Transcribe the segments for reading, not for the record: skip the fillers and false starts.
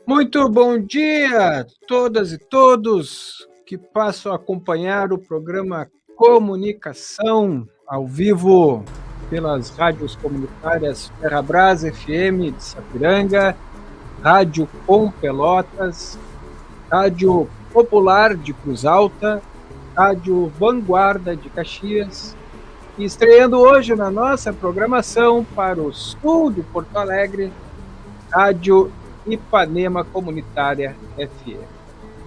Muito bom dia a todas e todos que passam a acompanhar o programa Comunicação ao vivo pelas rádios comunitárias Ferrabras FM de Sapiranga, Rádio Com Pelotas, Rádio Popular de Cruz Alta, Rádio Vanguarda de Caxias, e estreando hoje na nossa programação para o sul de Porto Alegre, Rádio Ipanema Comunitária FM.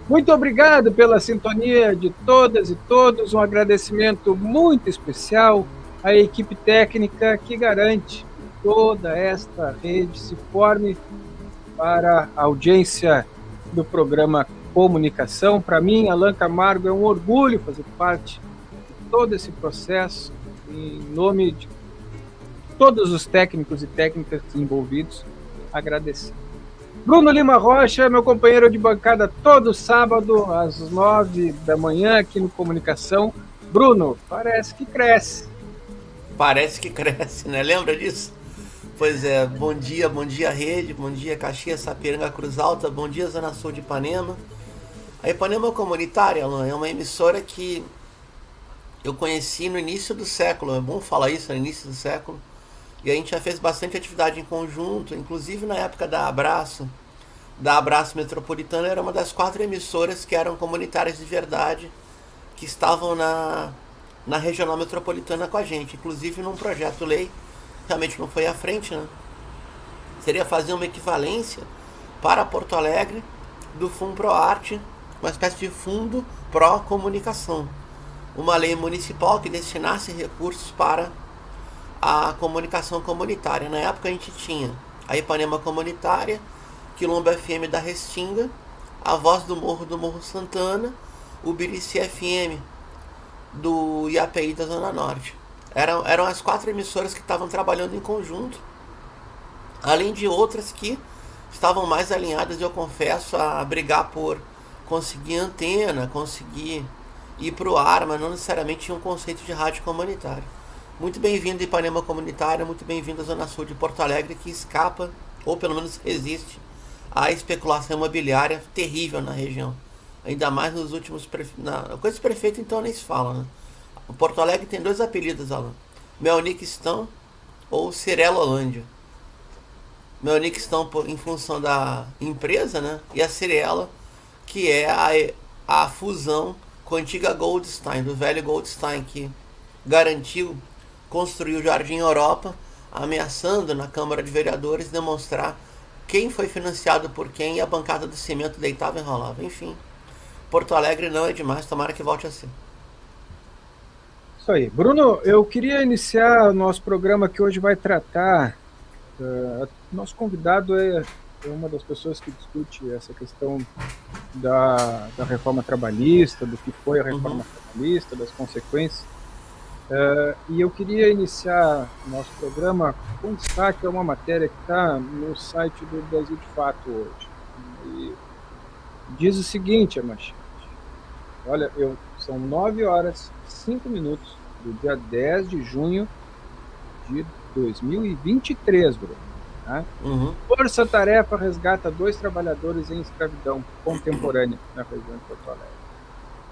Muito obrigado pela sintonia de todas e todos, um agradecimento muito especial à equipe técnica que garante que toda esta rede se forme para a audiência do programa Comunicação. Para mim, Alan Camargo, é um orgulho fazer parte de todo esse processo, em nome de todos os técnicos e técnicas envolvidos, agradecer. Bruno Lima Rocha, meu companheiro de bancada todo sábado, às 9 da manhã, aqui no Comunicação. Bruno, parece que cresce. Parece que cresce, né? Lembra disso? Pois é, bom dia Rede, bom dia Caxias, Sapiranga, Cruz Alta, bom dia Zona Sul de Ipanema. A Ipanema Comunitária, Alan, é uma emissora que eu conheci no início do século, é bom falar isso, no início do século. E a gente já fez bastante atividade em conjunto, inclusive na época da Abraço Metropolitana, era uma das 4 emissoras que eram comunitárias de verdade, que estavam na Regional Metropolitana com a gente, inclusive num projeto-lei, realmente não foi à frente, né? Seria fazer uma equivalência para Porto Alegre do FUNPROARTE, uma espécie de Fundo Pró-Comunicação, uma lei municipal que destinasse recursos para a comunicação comunitária. Na época a gente tinha a Ipanema Comunitária, Quilombo FM da Restinga, a Voz do Morro Santana, o Birici FM do IAPI da Zona Norte. Eram as 4 emissoras que estavam trabalhando em conjunto, além de outras que estavam mais alinhadas, eu confesso, a brigar por conseguir antena, conseguir ir para o ar, mas não necessariamente tinha um conceito de rádio comunitária. Muito bem-vindo Ipanema Comunitária, muito bem-vindo à Zona Sul de Porto Alegre, que escapa, ou pelo menos resiste, à especulação imobiliária terrível na região. Ainda mais nos últimos... Com esse prefeito, então, nem se fala, né? O Porto Alegre tem 2 apelidos, Alan. Melniquistão ou Cirelolândia. Melniquistão em função da empresa, né? E a Cirela, que é a fusão com a antiga Goldstein, do velho Goldstein, que garantiu construir o Jardim Europa, ameaçando na Câmara de Vereadores demonstrar quem foi financiado por quem, e a bancada do cimento deitava e rolava. Enfim, Porto Alegre não é demais, tomara que volte a ser. Isso aí. Bruno, eu queria iniciar o nosso programa que hoje vai tratar... nosso convidado é uma das pessoas que discute essa questão da reforma trabalhista, do que foi a reforma trabalhista, das consequências E eu queria iniciar o nosso programa com destaque a uma matéria que está no site do Brasil de Fato hoje. E diz o seguinte, a manchete. Olha, são 9h05 do dia 10 de junho de 2023, Bruno. Tá? Força Tarefa resgata 2 trabalhadores em escravidão contemporânea na região de Porto Alegre.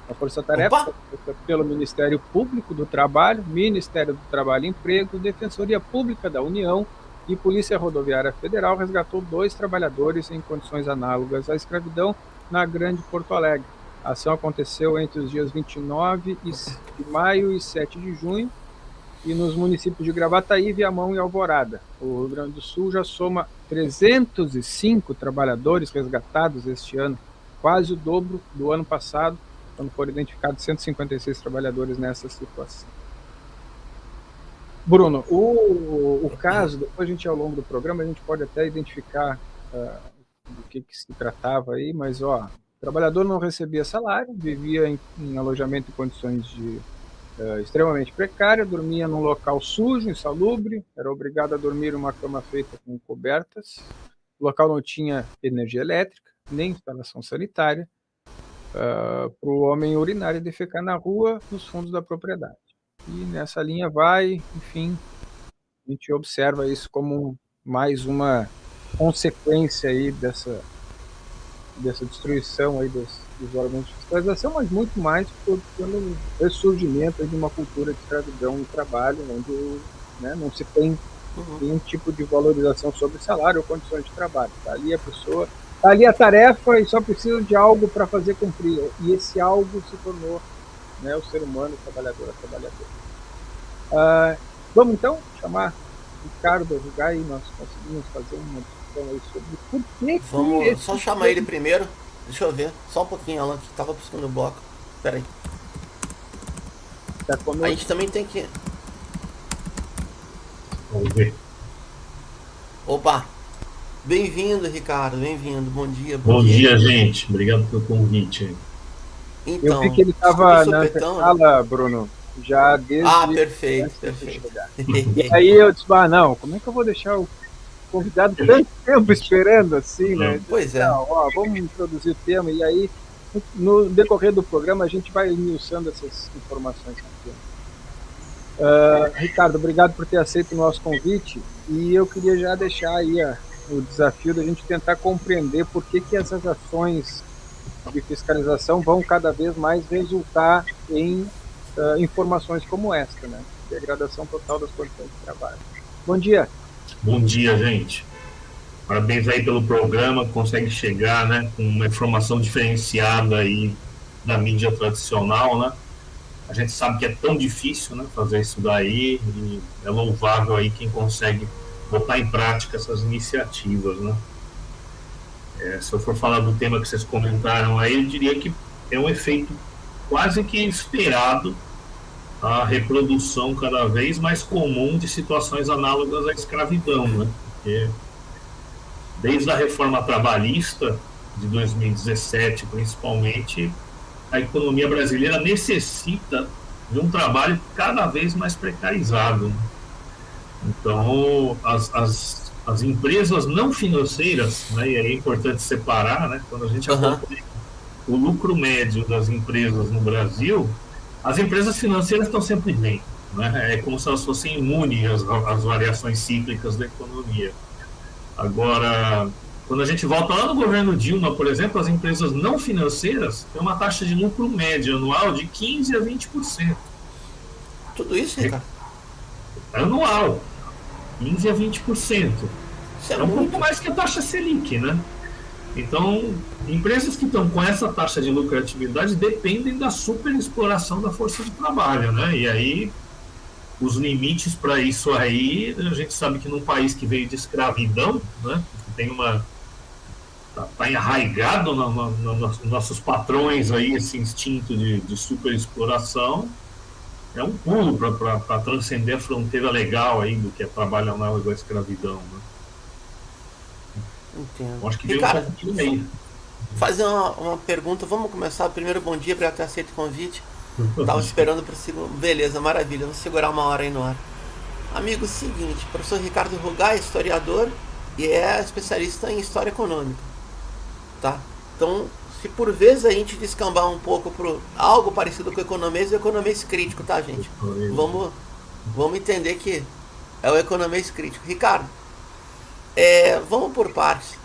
A Força Tarefa feita pelo Ministério Público do Trabalho, Ministério do Trabalho e Emprego, Defensoria Pública da União e Polícia Rodoviária Federal resgatou 2 trabalhadores em condições análogas à escravidão na Grande Porto Alegre. A ação aconteceu entre os dias 29 de maio e 7 de junho e nos municípios de Gravataí, Viamão e Alvorada. O Rio Grande do Sul já soma 305 trabalhadores resgatados este ano, quase o dobro do ano passado, quando foram identificados 156 trabalhadores nessa situação. Bruno, o caso, depois a gente, ao longo do programa, a gente pode até identificar do que se tratava aí, mas, o trabalhador não recebia salário, vivia em alojamento em condições extremamente precárias, dormia num local sujo, insalubre, era obrigado a dormir em uma cama feita com cobertas, o local não tinha energia elétrica, nem instalação sanitária, para o homem urinar e defecar na rua, nos fundos da propriedade. E nessa linha vai, enfim, a gente observa isso como mais uma consequência aí dessa destruição aí dos órgãos de fiscalização, mas muito mais pelo ressurgimento de uma cultura de escravidão no trabalho, onde não se tem nenhum tipo de valorização sobre salário ou condições de trabalho. Tá ali a pessoa, tá ali a tarefa e só precisa de algo para fazer cumprir. E esse algo se tornou o ser humano, o trabalhador, a trabalhadora. Vamos então chamar Ricardo Rugai e nós conseguimos fazer uma discussão aí sobre por que. Vamos só chamar ele primeiro. Deixa eu ver, só um pouquinho, Alan, que tava buscando o bloco. Pera aí. A gente também tem que... Vamos ver. Opa! Bem-vindo, Ricardo, bem-vindo. Bom dia. Bom dia, gente. Obrigado pelo convite. Então, eu vi que ele estava na sala, Bruno, já desde... perfeito. E aí eu disse, não, como é que eu vou deixar o convidado tanto tempo esperando assim, né? Pois é. Não, vamos introduzir o tema e aí, no decorrer do programa, a gente vai esmiuçando essas informações aqui. Ricardo, obrigado por ter aceito o nosso convite e eu queria já deixar aí o desafio da gente tentar compreender por que essas ações de fiscalização vão cada vez mais resultar em informações como esta, né? Degradação total das condições de trabalho. Bom dia. Bom dia, gente. Parabéns aí pelo programa, consegue chegar, né, com uma informação diferenciada aí da mídia tradicional, né? A gente sabe que é tão difícil, né, fazer isso daí e é louvável aí quem consegue botar em prática essas iniciativas, né? Se eu for falar do tema que vocês comentaram aí, eu diria que é um efeito quase que esperado a reprodução cada vez mais comum de situações análogas à escravidão, né? Porque desde a reforma trabalhista de 2017, principalmente, a economia brasileira necessita de um trabalho cada vez mais precarizado. Então, as empresas não financeiras, né, e é importante separar, né, quando a gente acompanha o lucro médio das empresas no Brasil, as empresas financeiras estão sempre bem, né? É como se elas fossem imunes às variações cíclicas da economia. Agora, quando a gente volta lá no governo Dilma, por exemplo, as empresas não financeiras têm uma taxa de lucro média anual de 15% a 20%. Tudo isso, Ricardo? Anual, 15% a 20%. Isso é um pouco mais que a taxa Selic, né? Então, empresas que estão com essa taxa de lucratividade dependem da superexploração da força de trabalho, né? E aí, os limites para isso aí, a gente sabe que num país que veio de escravidão, né? Que tem tá enraizado nos nossos patrões aí, esse instinto de superexploração, é um pulo para transcender a fronteira legal aí do que é trabalho análogo à escravidão, né? Entendo. Acho que Ricardo, fazer uma pergunta. Vamos começar. Primeiro, bom dia, obrigado por ter aceito o convite. Tava esperando pro segundo. Beleza, maravilha. Vamos segurar uma hora aí no ar. Amigo, seguinte, professor Ricardo Rugai é historiador e é especialista em história econômica, tá? Então, se por vezes a gente descambar um pouco pro algo parecido com o economês crítico, tá, gente? Vamos entender que é o economês crítico. Ricardo, vamos por partes.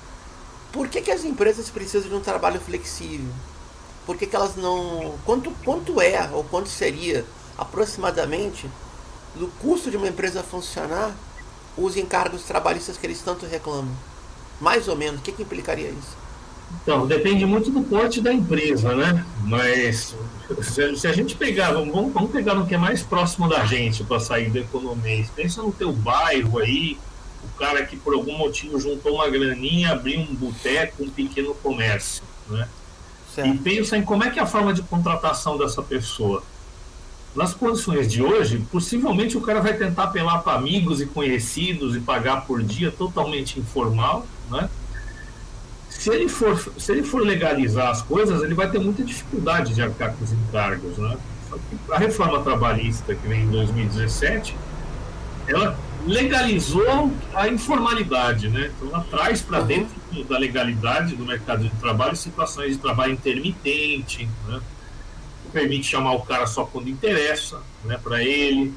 Por que as empresas precisam de um trabalho flexível? Por que elas não... Quanto é, ou quanto seria, aproximadamente, do custo de uma empresa funcionar os encargos trabalhistas que eles tanto reclamam? Mais ou menos, o que implicaria isso? Então, depende muito do porte da empresa, né? Mas se a gente pegar, vamos pegar no que é mais próximo da gente para sair do economês. Pensa no teu bairro aí, o cara que por algum motivo juntou uma graninha, abriu um boteco, um pequeno comércio, né? Certo. E pensa em como é que é a forma de contratação dessa pessoa. Nas condições de hoje, possivelmente o cara vai tentar apelar para amigos e conhecidos e pagar por dia totalmente informal, né? Se ele for legalizar as coisas, ele vai ter muita dificuldade de arcar com os encargos, né? Só que a reforma trabalhista que vem em 2017, ela legalizou a informalidade, né? Então ela traz para dentro da legalidade do mercado de trabalho situações de trabalho intermitente, né? Permite chamar o cara só quando interessa, né, para ele.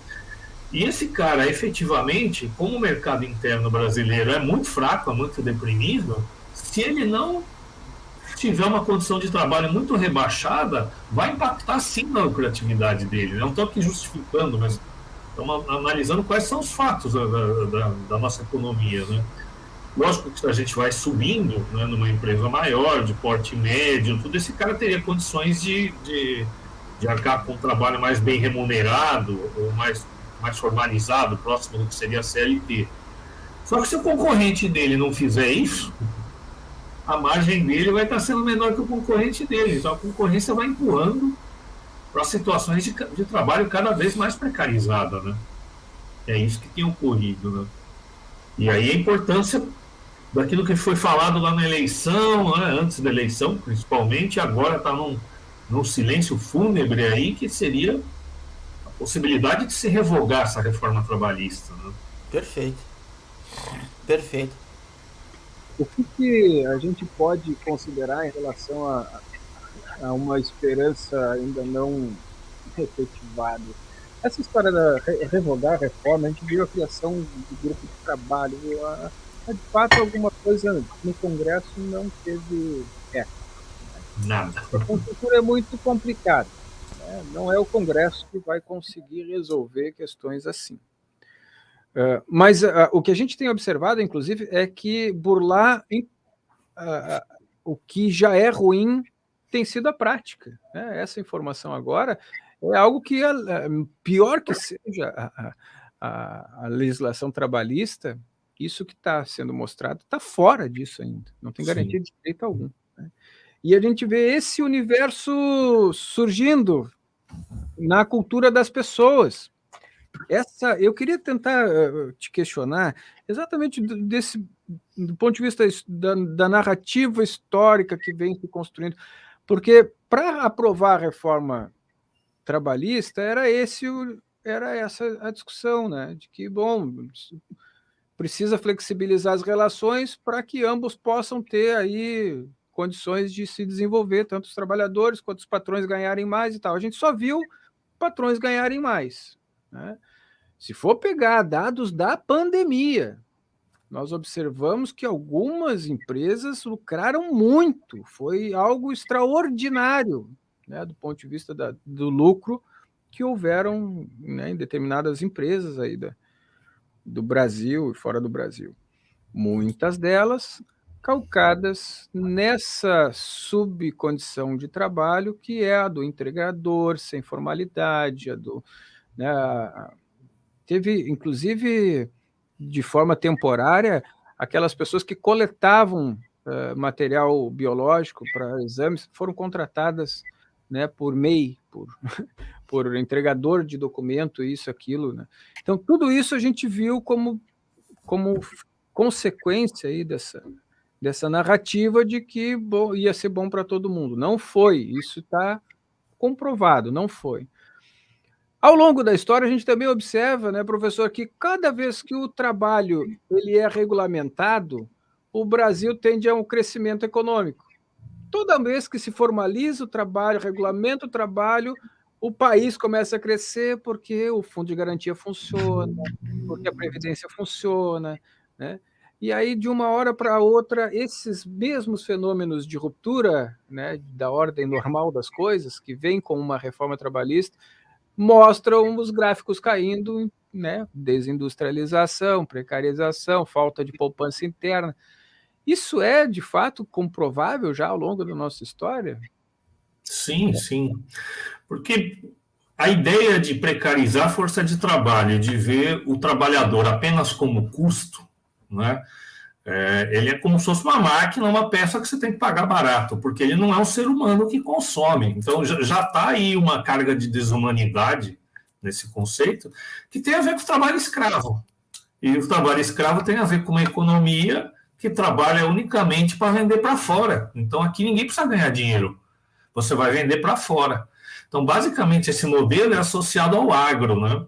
E esse cara, efetivamente, como o mercado interno brasileiro é muito fraco, é muito deprimido, se ele não tiver uma condição de trabalho muito rebaixada, vai impactar sim na lucratividade dele. Não estou aqui justificando, mas estamos analisando quais são os fatos da nossa economia, né? Lógico que se a gente vai subindo, né, numa empresa maior, de porte médio, tudo, esse cara teria condições de arcar com um trabalho mais bem remunerado, ou mais formalizado, próximo do que seria a CLT. Só que se o concorrente dele não fizer isso, a margem dele vai estar sendo menor que o concorrente dele. Então a concorrência vai empurrando para situações de trabalho cada vez mais precarizada, né? É isso que tem ocorrido, né? E aí a importância daquilo que foi falado lá na eleição, né, antes da eleição, principalmente, agora está num silêncio fúnebre aí, que seria a possibilidade de se revogar essa reforma trabalhista, né? Perfeito. Perfeito. O que a gente pode considerar em relação a uma esperança ainda não efetivada? Essa história da revogar a reforma, a gente viu a criação de grupo de trabalho. De fato, alguma coisa no Congresso não teve eco. Nada. A conjuntura é muito complicada, né? Não é o Congresso que vai conseguir resolver questões assim. Mas o que a gente tem observado, inclusive, é que burlar o que já é ruim tem sido a prática, né? Essa informação agora é algo que, pior que seja a legislação trabalhista, isso que está sendo mostrado está fora disso ainda, não tem garantia de direito algum, né? E a gente vê esse universo surgindo na cultura das pessoas. Eu queria tentar te questionar exatamente do ponto de vista da narrativa histórica que vem se construindo, porque para aprovar a reforma trabalhista era essa a discussão, né? De que, bom, precisa flexibilizar as relações para que ambos possam ter aí condições de se desenvolver, tanto os trabalhadores quanto os patrões ganharem mais e tal. A gente só viu patrões ganharem mais, né? Se for pegar dados da pandemia, nós observamos que algumas empresas lucraram muito, foi algo extraordinário, né, do ponto de vista do lucro que houveram, né, em determinadas empresas aí do Brasil e fora do Brasil. Muitas delas calcadas nessa subcondição de trabalho que é a do entregador, sem formalidade, né, teve, inclusive, de forma temporária, aquelas pessoas que coletavam material biológico para exames foram contratadas, né, por MEI, por entregador de documento, isso, aquilo, né? Então, tudo isso a gente viu como consequência aí dessa narrativa de que ia ser bom para todo mundo. Não foi, isso está comprovado, não foi. Ao longo da história, a gente também observa, né, professor, que cada vez que o trabalho ele é regulamentado, o Brasil tende a um crescimento econômico. Toda vez que se formaliza o trabalho, regulamenta o trabalho, o país começa a crescer porque o fundo de garantia funciona, porque a previdência funciona, né? E aí, de uma hora para outra, esses mesmos fenômenos de ruptura, né, da ordem normal das coisas, que vem com uma reforma trabalhista, mostram os gráficos caindo, né? Desindustrialização, precarização, falta de poupança interna. Isso é, de fato, comprovável já ao longo da nossa história? Sim, sim. Porque a ideia de precarizar a força de trabalho, de ver o trabalhador apenas como custo, né? Ele é como se fosse uma máquina, uma peça que você tem que pagar barato, porque ele não é um ser humano que consome. Então já está aí uma carga de desumanidade nesse conceito, que tem a ver com o trabalho escravo. E o trabalho escravo tem a ver com uma economia que trabalha unicamente para vender para fora. Então aqui ninguém precisa ganhar dinheiro, você vai vender para fora. Então basicamente esse modelo é associado ao agro, né?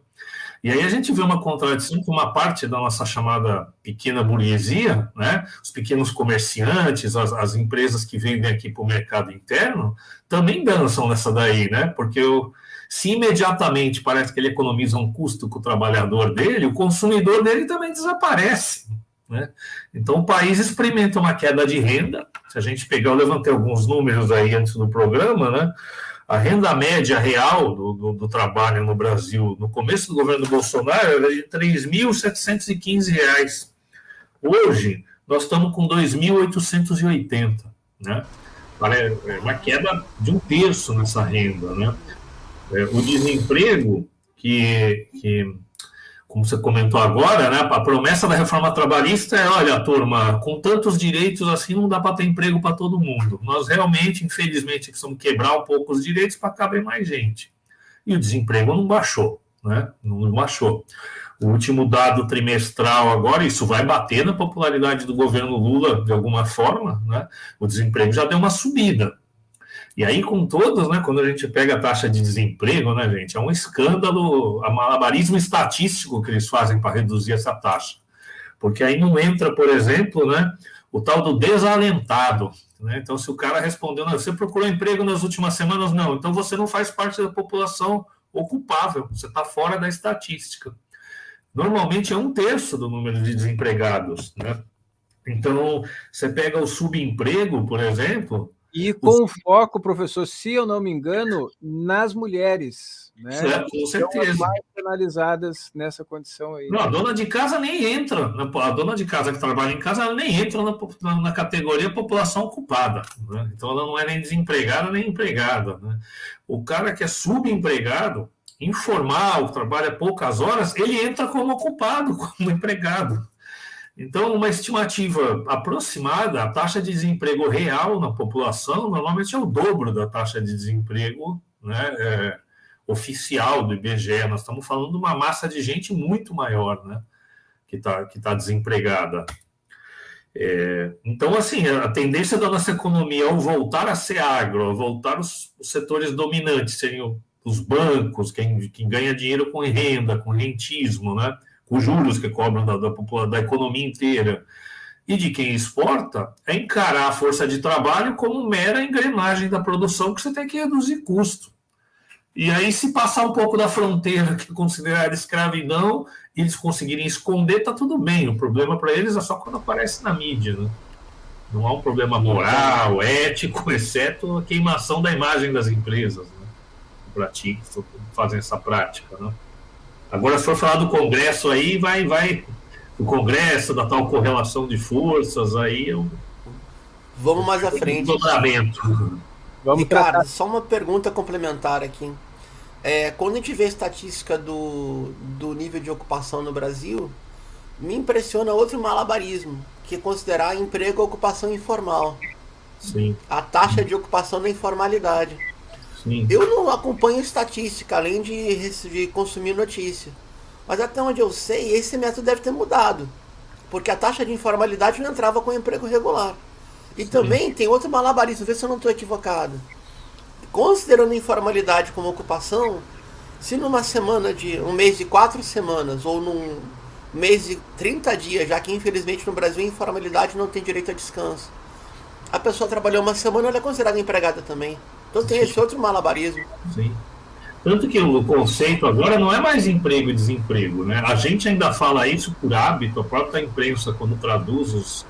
E aí a gente vê uma contradição com uma parte da nossa chamada pequena burguesia, né? Os pequenos comerciantes, as empresas que vendem aqui para o mercado interno, também dançam nessa daí, né? Porque se imediatamente parece que ele economiza um custo com o trabalhador dele, o consumidor dele também desaparece, né? Então o país experimenta uma queda de renda. Se a gente pegar, eu levantei alguns números aí antes do programa, né? A renda média real do trabalho no Brasil, no começo do governo Bolsonaro, era de R$ 3.715. Hoje, nós estamos com 2.880, né? É uma queda de 1/3 nessa renda, né? O desemprego, como você comentou agora, né, a promessa da reforma trabalhista é, olha, turma, com tantos direitos assim não dá para ter emprego para todo mundo. Nós realmente, infelizmente, precisamos quebrar um pouco os direitos para caber mais gente. E o desemprego não baixou, né? Não baixou. O último dado trimestral agora, isso vai bater na popularidade do governo Lula de alguma forma, né? O desemprego já deu uma subida. E aí, com todos, né, quando a gente pega a taxa de desemprego, né, gente, é um escândalo, a malabarismo estatístico que eles fazem para reduzir essa taxa. Porque aí não entra, por exemplo, né, o tal do desalentado. Né? Então, se o cara respondeu, não, você procurou emprego nas últimas semanas? Não, então você não faz parte da população ocupável, você está fora da estatística. Normalmente é 1/3 do número de desempregados. Né? Então, você pega o subemprego, por exemplo... E com foco, professor, se eu não me engano, nas mulheres, né? Com certeza. São mais penalizadas nessa condição aí. Não, a dona de casa nem entra, a dona de casa que trabalha em casa, ela nem entra na categoria população ocupada, né? Então ela não é nem desempregada nem empregada, né? O cara que é subempregado, informal, trabalha poucas horas, ele entra como ocupado, como empregado. Então, uma estimativa aproximada, a taxa de desemprego real na população normalmente é o dobro da taxa de desemprego, né, oficial do IBGE. Nós estamos falando de uma massa de gente muito maior, né, que tá desempregada. Então, assim, a tendência da nossa economia ao voltar a ser agro, ao voltar os setores dominantes, seriam os bancos, quem ganha dinheiro com renda, com rentismo, né, os juros que cobram da economia inteira, e de quem exporta, é encarar a força de trabalho como mera engrenagem da produção que você tem que reduzir custo. E aí, se passar um pouco da fronteira que é considerada escravidão, e eles conseguirem esconder, tá tudo bem. O problema para eles é só quando aparece na mídia, né? Não há um problema moral, ético, exceto a queimação da imagem das empresas, né? Que fazem essa prática, né? Agora, se for falar do Congresso aí, vai o Congresso, da tal correlação de forças, aí Vamos mais à frente. Ricardo, só uma pergunta complementar aqui. Quando a gente vê a estatística do nível de ocupação no Brasil, me impressiona outro malabarismo, que é considerar emprego ocupação informal. Sim. A taxa de ocupação da informalidade. Sim. Eu não acompanho estatística, além de consumir notícia. Mas até onde eu sei, esse método deve ter mudado. Porque a taxa de informalidade não entrava com emprego regular. E também tem outro malabarismo, vê se eu não estou equivocado. considerando a informalidade como ocupação, se numa semana de um mês de 4 semanas ou num mês de 30 dias, já que infelizmente no Brasil a informalidade não tem direito a descanso, a pessoa trabalhou uma semana, ela é considerada empregada também. Então tem esse outro malabarismo. Sim. Tanto que o conceito agora não é mais emprego e desemprego, né? A gente ainda fala isso por hábito, a própria imprensa, quando traduz as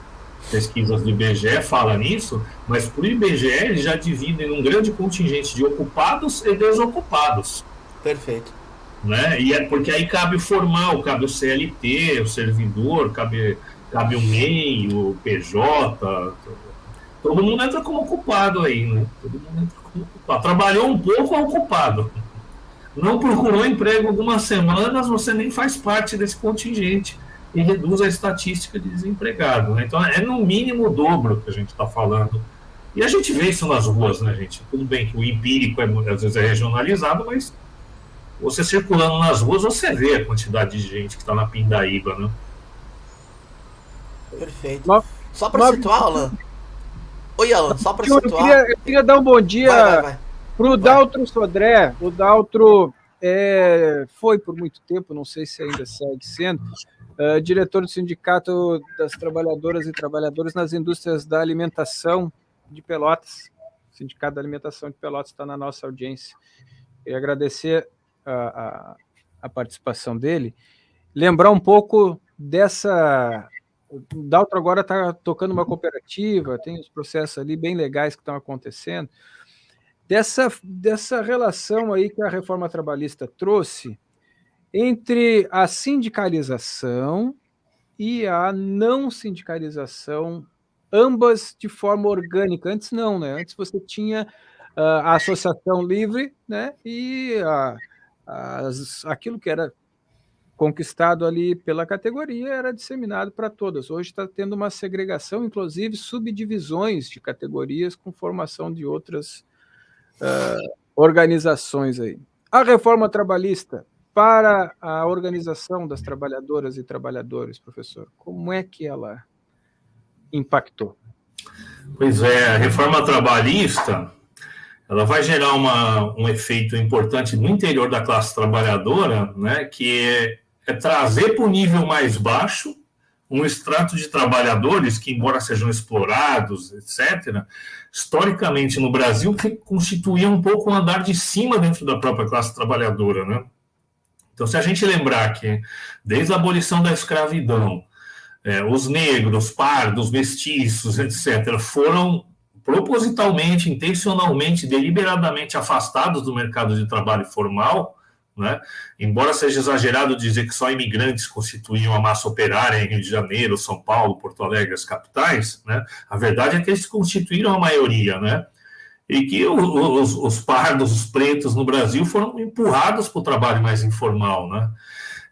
pesquisas do IBGE, fala nisso, mas por IBGE eles já dividem um grande contingente de ocupados e desocupados. Perfeito. Né? E é porque aí cabe o formal, cabe o CLT, o servidor, cabe o MEI, o PJ, todo mundo entra como ocupado aí, né? Todo mundo entra como ocupado. Trabalhou um pouco, é ocupado. Não procurou emprego algumas semanas, você nem faz parte desse contingente e reduz a estatística de desempregado, né? Então é no mínimo o dobro que a gente está falando. E a gente vê isso nas ruas, né, gente? Tudo bem que o empírico às vezes é regionalizado, mas você circulando nas ruas, você vê a quantidade de gente que está na pindaíba, né? Perfeito. Só para situar, Alan. Oi, Alan, só para situar. Eu queria dar um bom dia para o Daltro Sodré. O Daltro foi por muito tempo, não sei se ainda segue sendo, diretor do Sindicato das Trabalhadoras e Trabalhadores nas Indústrias da Alimentação de Pelotas. O Sindicato da Alimentação de Pelotas está na nossa audiência. Queria agradecer a participação dele. Lembrar um pouco dessa... O Daltro agora está tocando uma cooperativa, tem os processos ali bem legais que estão acontecendo. Dessa relação aí que a reforma trabalhista trouxe entre a sindicalização e a não sindicalização, ambas de forma orgânica. Antes não, né? Antes você tinha a associação livre, né? E aquilo que era conquistado ali pela categoria era disseminado para todas. Hoje está tendo uma segregação, inclusive subdivisões de categorias com formação de outras organizações aí. A reforma trabalhista para a organização das trabalhadoras e trabalhadores, professor, como é que ela impactou? Pois é, a reforma trabalhista ela vai gerar um efeito importante no interior da classe trabalhadora, né, que é trazer para o nível mais baixo um extrato de trabalhadores que, embora sejam explorados, etc., historicamente no Brasil, que constituía um pouco um andar de cima dentro da própria classe trabalhadora, né? Então, se a gente lembrar que, desde a abolição da escravidão, os negros, pardos, mestiços, etc., foram propositalmente, intencionalmente, deliberadamente afastados do mercado de trabalho formal, né? Embora seja exagerado dizer que só imigrantes constituíam a massa operária em Rio de Janeiro, São Paulo, Porto Alegre, as capitais, né? A verdade é que eles constituíram a maioria, né? E que os pardos, os pretos no Brasil foram empurrados para o trabalho mais informal, né?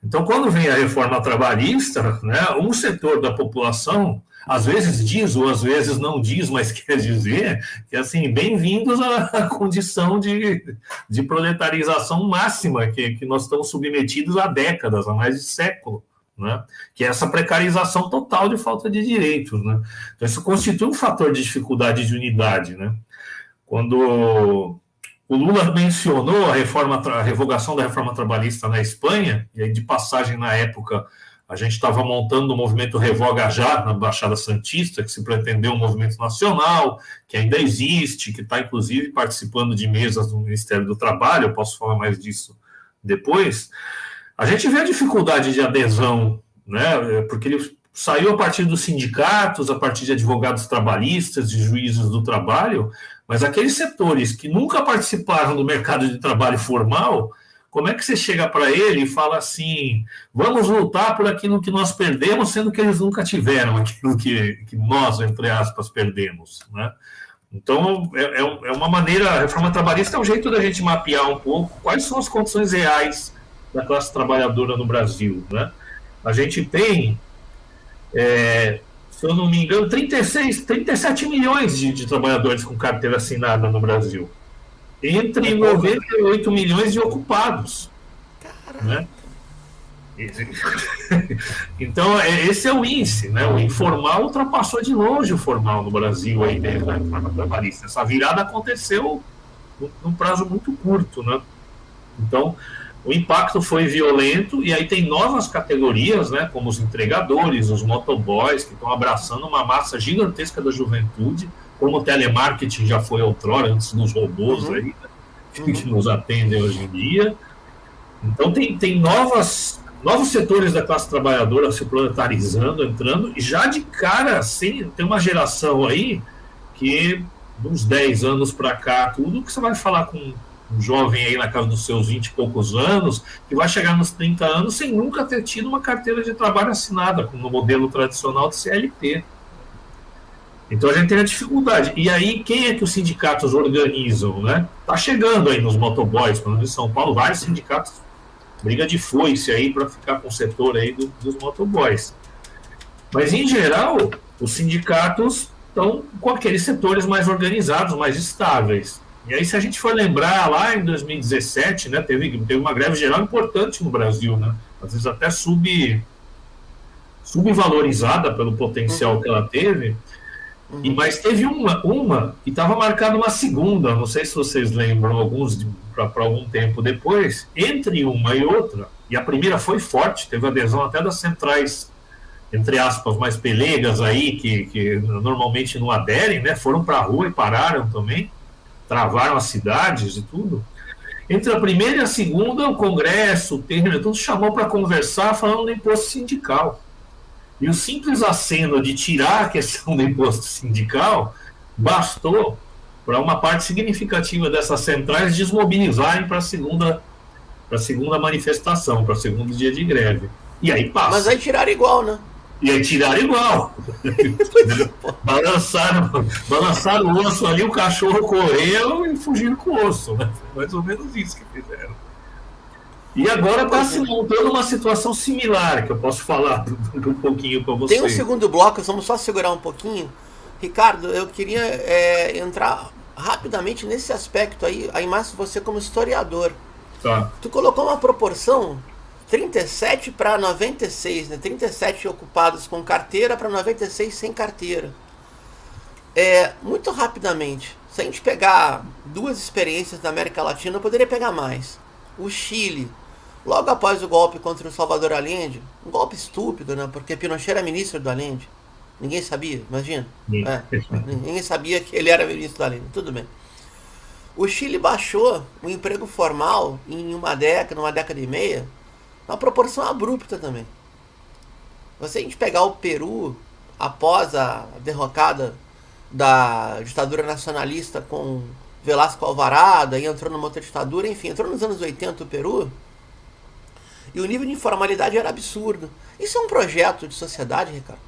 Então, quando vem a reforma trabalhista, né, um setor da população às vezes diz ou às vezes não diz, mas quer dizer que, assim, bem-vindos à condição de proletarização máxima que nós estamos submetidos há décadas, há mais de século, né? Que é essa precarização total de falta de direitos, né? Então, isso constitui um fator de dificuldade de unidade, né? Quando o Lula mencionou a revogação da reforma trabalhista na Espanha, e aí, de passagem, na época, a gente estava montando o movimento Revoga Já na Baixada Santista, que se pretendeu um movimento nacional, que ainda existe, que está, inclusive, participando de mesas do Ministério do Trabalho, eu posso falar mais disso depois. A gente vê a dificuldade de adesão, né, porque ele saiu a partir dos sindicatos, a partir de advogados trabalhistas, de juízes do trabalho, mas aqueles setores que nunca participaram do mercado de trabalho formal, como é que você chega para ele e fala assim, vamos lutar por aquilo que nós perdemos, sendo que eles nunca tiveram aquilo que nós, entre aspas, perdemos, né? Então, é uma maneira, a reforma trabalhista é um jeito da gente mapear um pouco quais são as condições reais da classe trabalhadora no Brasil, né? A gente tem, se eu não me engano, 37 milhões de trabalhadores com carteira assinada no Brasil. Entre 98 milhões de ocupados. Né? Então, esse é o índice, né? O informal ultrapassou de longe o formal no Brasil aí, desde a reforma trabalhista. Essa virada aconteceu num prazo muito curto, né? Então, o impacto foi violento, e aí tem novas categorias, né, como os entregadores, os motoboys, que estão abraçando uma massa gigantesca da juventude, como o telemarketing já foi outrora, antes dos robôs aí, né, que nos atendem hoje em dia. Então tem novos setores da classe trabalhadora se planetarizando, entrando, e já de cara, tem uma geração aí que, uns 10 anos para cá, tudo que você vai falar com um jovem aí na casa dos seus 20 e poucos anos, que vai chegar nos 30 anos sem nunca ter tido uma carteira de trabalho assinada, como no modelo tradicional de CLT. Então a gente tem a dificuldade. E aí, quem é que os sindicatos organizam, né? Tá chegando aí nos motoboys, pelo menos em São Paulo, vários sindicatos, briga de foice aí para ficar com o setor aí dos motoboys. Mas, em geral, os sindicatos estão com aqueles setores mais organizados, mais estáveis. E aí, se a gente for lembrar, lá em 2017, né, teve uma greve geral importante no Brasil, né? Às vezes até subvalorizada pelo potencial que ela teve, mas teve uma e estava marcada uma segunda, não sei se vocês lembram, alguns para algum tempo depois, entre uma e outra, e a primeira foi forte, teve adesão até das centrais, entre aspas, mais pelegas aí, que normalmente não aderem, né, foram para a rua e pararam também, travaram as cidades e tudo. Entre a primeira e a segunda, o Congresso, o Temer, tudo chamou para conversar falando do imposto sindical. E o simples aceno de tirar a questão do imposto sindical bastou para uma parte significativa dessas centrais desmobilizarem para a segunda manifestação, para o segundo dia de greve. E aí passa. Mas aí tiraram igual, né? E aí tiraram igual. balançaram o osso ali, o cachorro correu e fugiram com o osso. Né? Mais ou menos isso que fizeram. E agora está se montando uma situação similar, que eu posso falar um pouquinho para vocês. Tem um segundo bloco, vamos só segurar um pouquinho. Ricardo, eu queria entrar rapidamente nesse aspecto aí mais você como historiador. Tá. Tu colocou uma proporção 37 para 96, né? 37 ocupados com carteira para 96 sem carteira. Muito rapidamente, se a gente pegar duas experiências da América Latina, eu poderia pegar mais. O Chile, logo após o golpe contra o Salvador Allende, um golpe estúpido, né? Porque Pinochet era ministro do Allende. Ninguém sabia, imagina. Ninguém sabia que ele era ministro do Allende. Tudo bem. O Chile baixou o emprego formal em numa década e meia, uma proporção abrupta também. Se a gente pegar o Peru, após a derrocada da ditadura nacionalista com Velasco Alvarado, e entrou numa outra ditadura, enfim, entrou nos anos 80 o Peru, e o nível de informalidade era absurdo. Isso é um projeto de sociedade, Ricardo?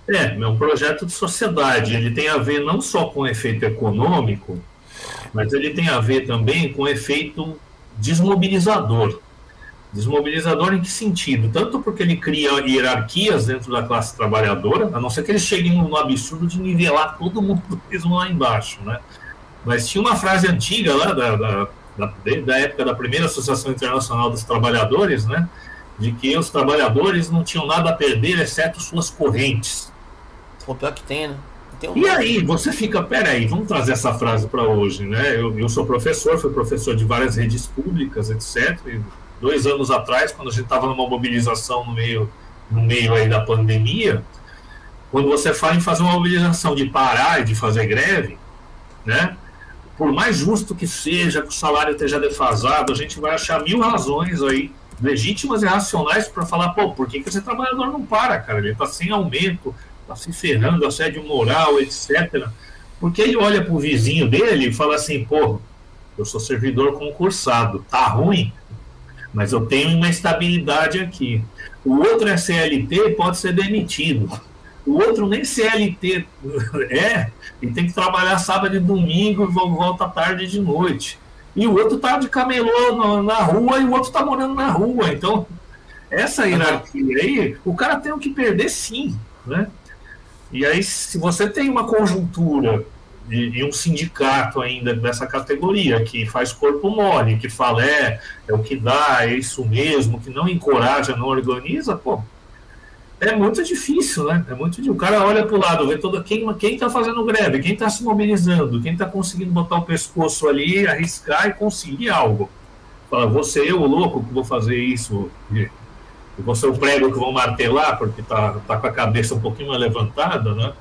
É um projeto de sociedade. Ele tem a ver não só com efeito econômico, mas ele tem a ver também com efeito desmobilizador. Desmobilizador em que sentido? Tanto porque ele cria hierarquias dentro da classe trabalhadora, a não ser que eles cheguem no absurdo de nivelar todo mundo mesmo lá embaixo, né? Mas tinha uma frase antiga lá da época da primeira Associação Internacional dos Trabalhadores, né? De que os trabalhadores não tinham nada a perder, exceto suas correntes. O pior que tem, né? E aí, você fica, peraí, vamos trazer essa frase para hoje, né? Eu sou professor, fui professor de várias redes públicas, etc. E 2 anos atrás, quando a gente estava numa mobilização no meio aí da pandemia, quando você fala em fazer uma mobilização de parar e de fazer greve, né? Por mais justo que seja, que o salário esteja defasado, a gente vai achar 1000 razões aí, legítimas e racionais, para falar, por que esse trabalhador não para, cara? Ele está sem aumento, está se ferrando, assédio moral, etc. Porque ele olha para o vizinho dele e fala assim, eu sou servidor concursado, tá ruim, mas eu tenho uma estabilidade aqui. O outro é CLT, pode ser demitido. O outro nem CLT e tem que trabalhar sábado e domingo e volta tarde e de noite. E o outro tá de camelô na rua e o outro tá morando na rua. Então, essa hierarquia aí, o cara tem o que perder sim, né? E aí, se você tem uma conjuntura e um sindicato ainda dessa categoria, que faz corpo mole, que fala, é o que dá, é isso mesmo, que não encoraja, não organiza, É muito difícil, né? O cara olha para o lado, vê quem está fazendo greve, quem está se mobilizando, quem está conseguindo botar o pescoço ali, arriscar e conseguir algo. Fala, vou ser eu o louco que vou fazer isso, e vou ser o prego que vão martelar, porque tá com a cabeça um pouquinho mais levantada, né?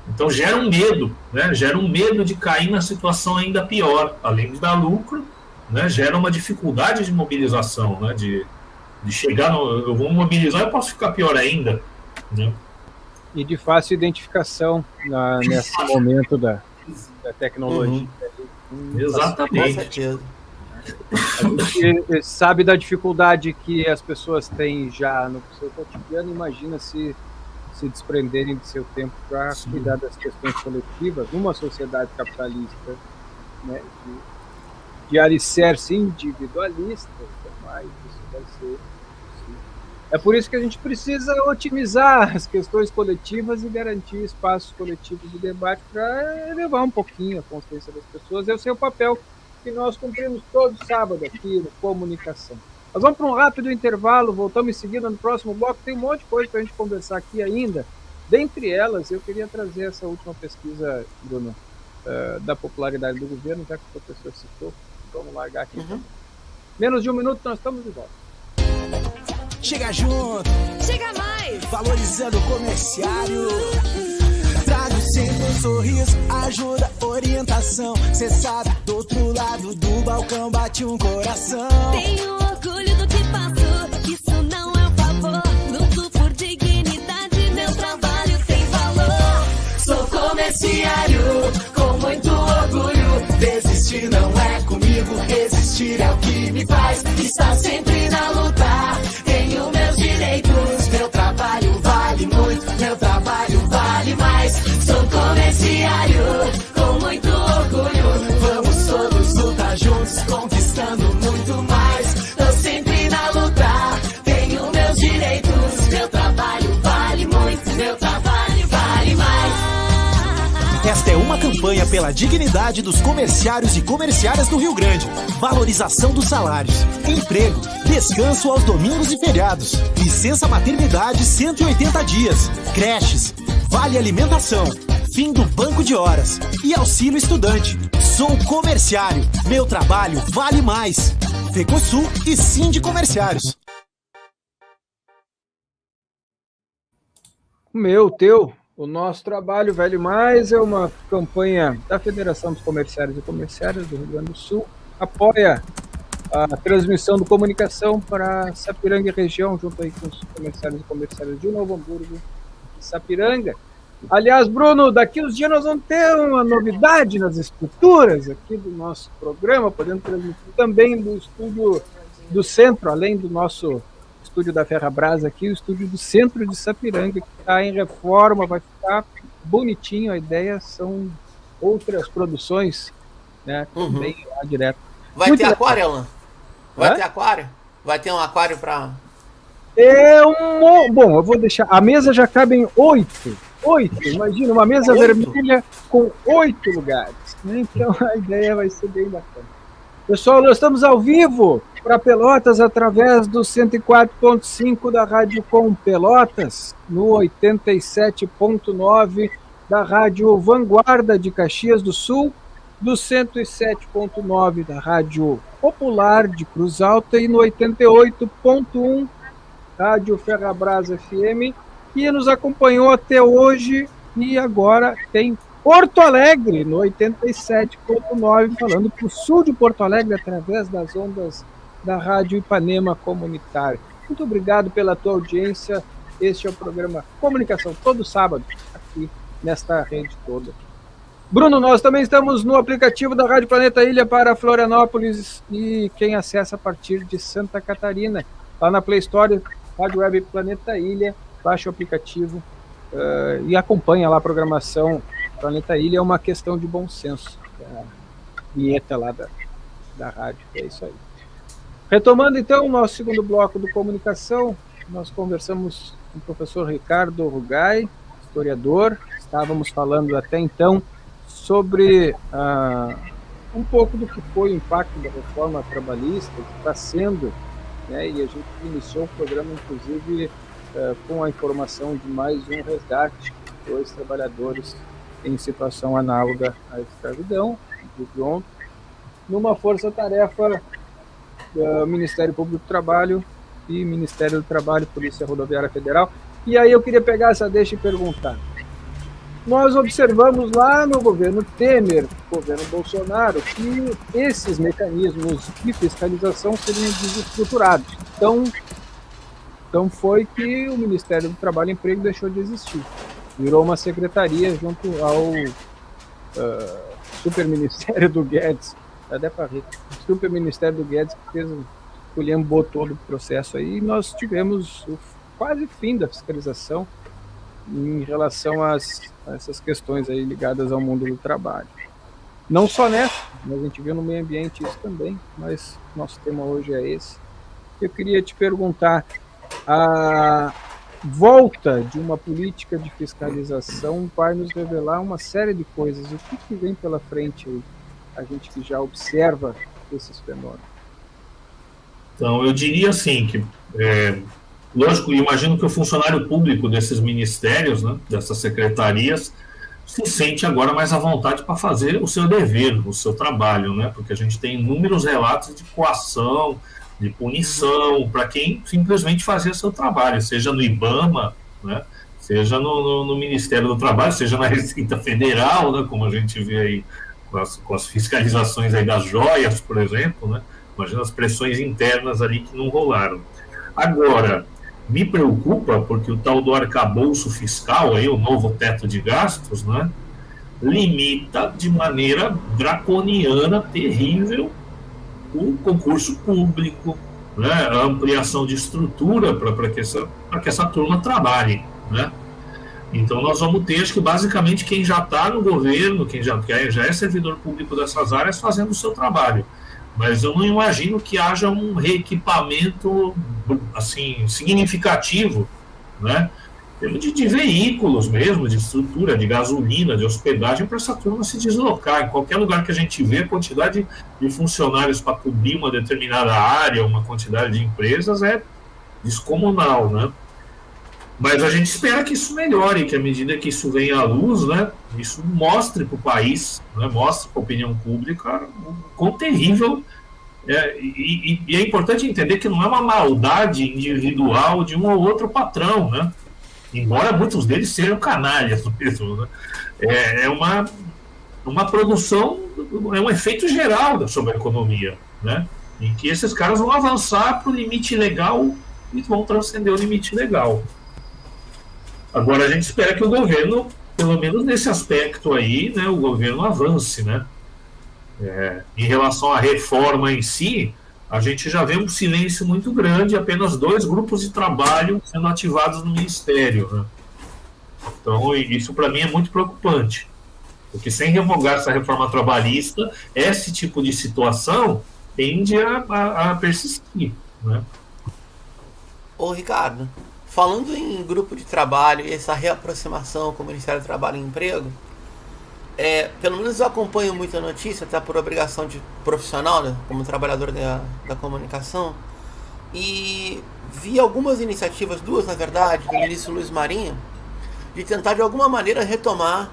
Então gera um medo, né? Gera um medo de cair na situação ainda pior, além de dar lucro, né? Gera uma dificuldade de mobilização, né? De chegar, eu vou mobilizar, eu posso ficar pior ainda, né? E de fácil identificação nesse momento da tecnologia. Exatamente. A gente sabe da dificuldade que as pessoas têm já no seu cotidiano, imagina se desprenderem de seu tempo para cuidar das questões coletivas numa sociedade capitalista, né, de alicerce individualista, jamais isso vai ser possível. É por isso que a gente precisa otimizar as questões coletivas e garantir espaços coletivos de debate para elevar um pouquinho a consciência das pessoas. Esse é o papel que nós cumprimos todo sábado aqui no Comunicação. Nós vamos para um rápido intervalo, voltamos em seguida no próximo bloco. Tem um monte de coisa para a gente conversar aqui ainda. Dentre elas, eu queria trazer essa última pesquisa, Bruno, da popularidade do governo, já que o professor citou. Vamos largar aqui. Menos de um minuto, nós estamos de volta. Chega junto, chega mais, valorizando o comerciário. Trago sempre um sorriso, ajuda, orientação. Cê sabe, do outro lado do balcão bate um coração. Tenho orgulho do que faço, isso não é um favor. Luto por dignidade, meu trabalho tem valor. Sou comerciário, com muito orgulho. Desistir não é comigo, resistir é o que me faz estar sempre na luta. Tenho meus direitos, meu trabalho vale muito, meu trabalho vale mais. Sou comerciário, com muito orgulho. Vamos todos lutar juntos, conquistando muito mais. Tô sempre na luta, tenho meus direitos, meu trabalho vale muito, meu trabalho vale mais. Esta é uma campanha pela dignidade dos comerciários e comerciárias do Rio Grande. Valorização dos salários, emprego, descanso aos domingos e feriados, licença maternidade 180 dias, creches, vale alimentação, fim do banco de horas e auxílio estudante. Sou comerciário, meu trabalho vale mais. Fecosul e Sindicomerciários. Meu, teu, o nosso trabalho vale mais é uma campanha da Federação dos Comerciários e Comerciárias do Rio Grande do Sul, apoia a transmissão do Comunicação para Sapiranga e região, junto aí com os comerciários e comerciárias de Novo Hamburgo e Sapiranga. Aliás, Bruno, daqui uns dias nós vamos ter uma novidade nas estruturas aqui do nosso programa, podendo transmitir também do estúdio do centro, além do nosso estúdio da Ferrabras aqui, o estúdio do centro de Sapiranga, que está em reforma, vai ficar bonitinho. A ideia são outras produções, né, também lá direto. Vai Muito ter legal. aquário, Alan? Vai ter aquário? Vai ter um aquário para... Bom, eu vou deixar... A mesa já cabe em 8. Imagina, uma mesa vermelha com 8 lugares. Né? Então a ideia vai ser bem bacana. Pessoal, nós estamos ao vivo para Pelotas através do 104.5 da Rádio Com Pelotas, no 87.9 da Rádio Vanguarda de Caxias do Sul, do 107.9 da Rádio Popular de Cruz Alta e no 88.1 Rádio Ferrabras FM, que nos acompanhou até hoje e agora tem Porto Alegre, no 87.9, falando para o sul de Porto Alegre através das ondas da Rádio Ipanema Comunitária. Muito obrigado pela tua audiência. Este é o programa Comunicação, todo sábado, aqui nesta rede toda. Bruno, nós também estamos no aplicativo da Rádio Planeta Ilha para Florianópolis e quem acessa a partir de Santa Catarina. Lá na Play Store, Rádio Web Planeta Ilha, baixa o aplicativo e acompanha lá a programação. Planeta Ilha é uma questão de bom senso. A vinheta lá da rádio, é isso aí. Retomando então o nosso segundo bloco do Comunicação, nós conversamos com o professor Ricardo Rugai, historiador. Estávamos falando até então sobre um pouco do que foi o impacto da reforma trabalhista, que está sendo, né, e a gente iniciou o programa, inclusive, com a informação de mais um resgate, 2 trabalhadores em situação análoga à escravidão, de ontem, numa força-tarefa do Ministério Público do Trabalho e Ministério do Trabalho, Polícia Rodoviária Federal. E aí eu queria pegar essa deixa e perguntar. Nós observamos lá no governo Temer, governo Bolsonaro, que esses mecanismos de fiscalização seriam desestruturados. Então foi que o Ministério do Trabalho e Emprego deixou de existir. Virou uma secretaria junto ao superministério do Guedes, até para rir, superministério do Guedes, que fez o lembou todo o processo aí, e nós tivemos o quase fim da fiscalização em relação a essas questões aí ligadas ao mundo do trabalho. Não só nessa, mas a gente viu no meio ambiente isso também, mas nosso tema hoje é esse. Eu queria te perguntar, a volta de uma política de fiscalização vai nos revelar uma série de coisas. O que vem pela frente aí, a gente que já observa esses fenômenos? Então, eu diria assim, que lógico, imagino que o funcionário público desses ministérios, né, dessas secretarias, se sente agora mais à vontade para fazer o seu dever, o seu trabalho, né, porque a gente tem inúmeros relatos de coação, de punição, para quem simplesmente fazia seu trabalho, seja no IBAMA, né, seja no Ministério do Trabalho, seja na Receita Federal, né, como a gente vê aí com as fiscalizações aí das joias, por exemplo, né, imagina as pressões internas ali que não rolaram. Agora, me preocupa porque o tal do arcabouço fiscal, aí, o novo teto de gastos, né, limita de maneira draconiana, terrível, o concurso público, né, a ampliação de estrutura para que essa turma trabalhe. Né? Então nós vamos ter, acho que basicamente quem já está no governo, quem já é servidor público dessas áreas fazendo o seu trabalho. Mas eu não imagino que haja um reequipamento assim, significativo, né, de veículos mesmo, de estrutura, de gasolina, de hospedagem, para essa turma se deslocar. Em qualquer lugar que a gente vê, a quantidade de funcionários para cobrir uma determinada área, uma quantidade de empresas é descomunal, né? Mas a gente espera que isso melhore, que à medida que isso venha à luz, né, isso mostre para o país, né, mostre para a opinião pública o quão terrível e é importante entender que não é uma maldade individual de um ou outro patrão, né, embora muitos deles sejam canalhas mesmo, né, é uma produção, é um efeito geral sobre a economia, né, em que esses caras vão avançar para o limite legal e vão transcender o limite legal. Agora a gente espera que o governo, pelo menos nesse aspecto aí, né, o governo avance, né? Em relação à reforma em si, a gente já vê um silêncio muito grande, apenas 2 grupos de trabalho sendo ativados no Ministério. Né? Então isso para mim é muito preocupante, porque sem revogar essa reforma trabalhista, esse tipo de situação tende a persistir. Né? Ô Ricardo, falando em grupo de trabalho e essa reaproximação com o Ministério do Trabalho e Emprego, pelo menos eu acompanho muito a notícia, até por obrigação de profissional, né, como trabalhador da comunicação, e vi algumas iniciativas, 2 na verdade, do ministro Luiz Marinho, de tentar de alguma maneira retomar,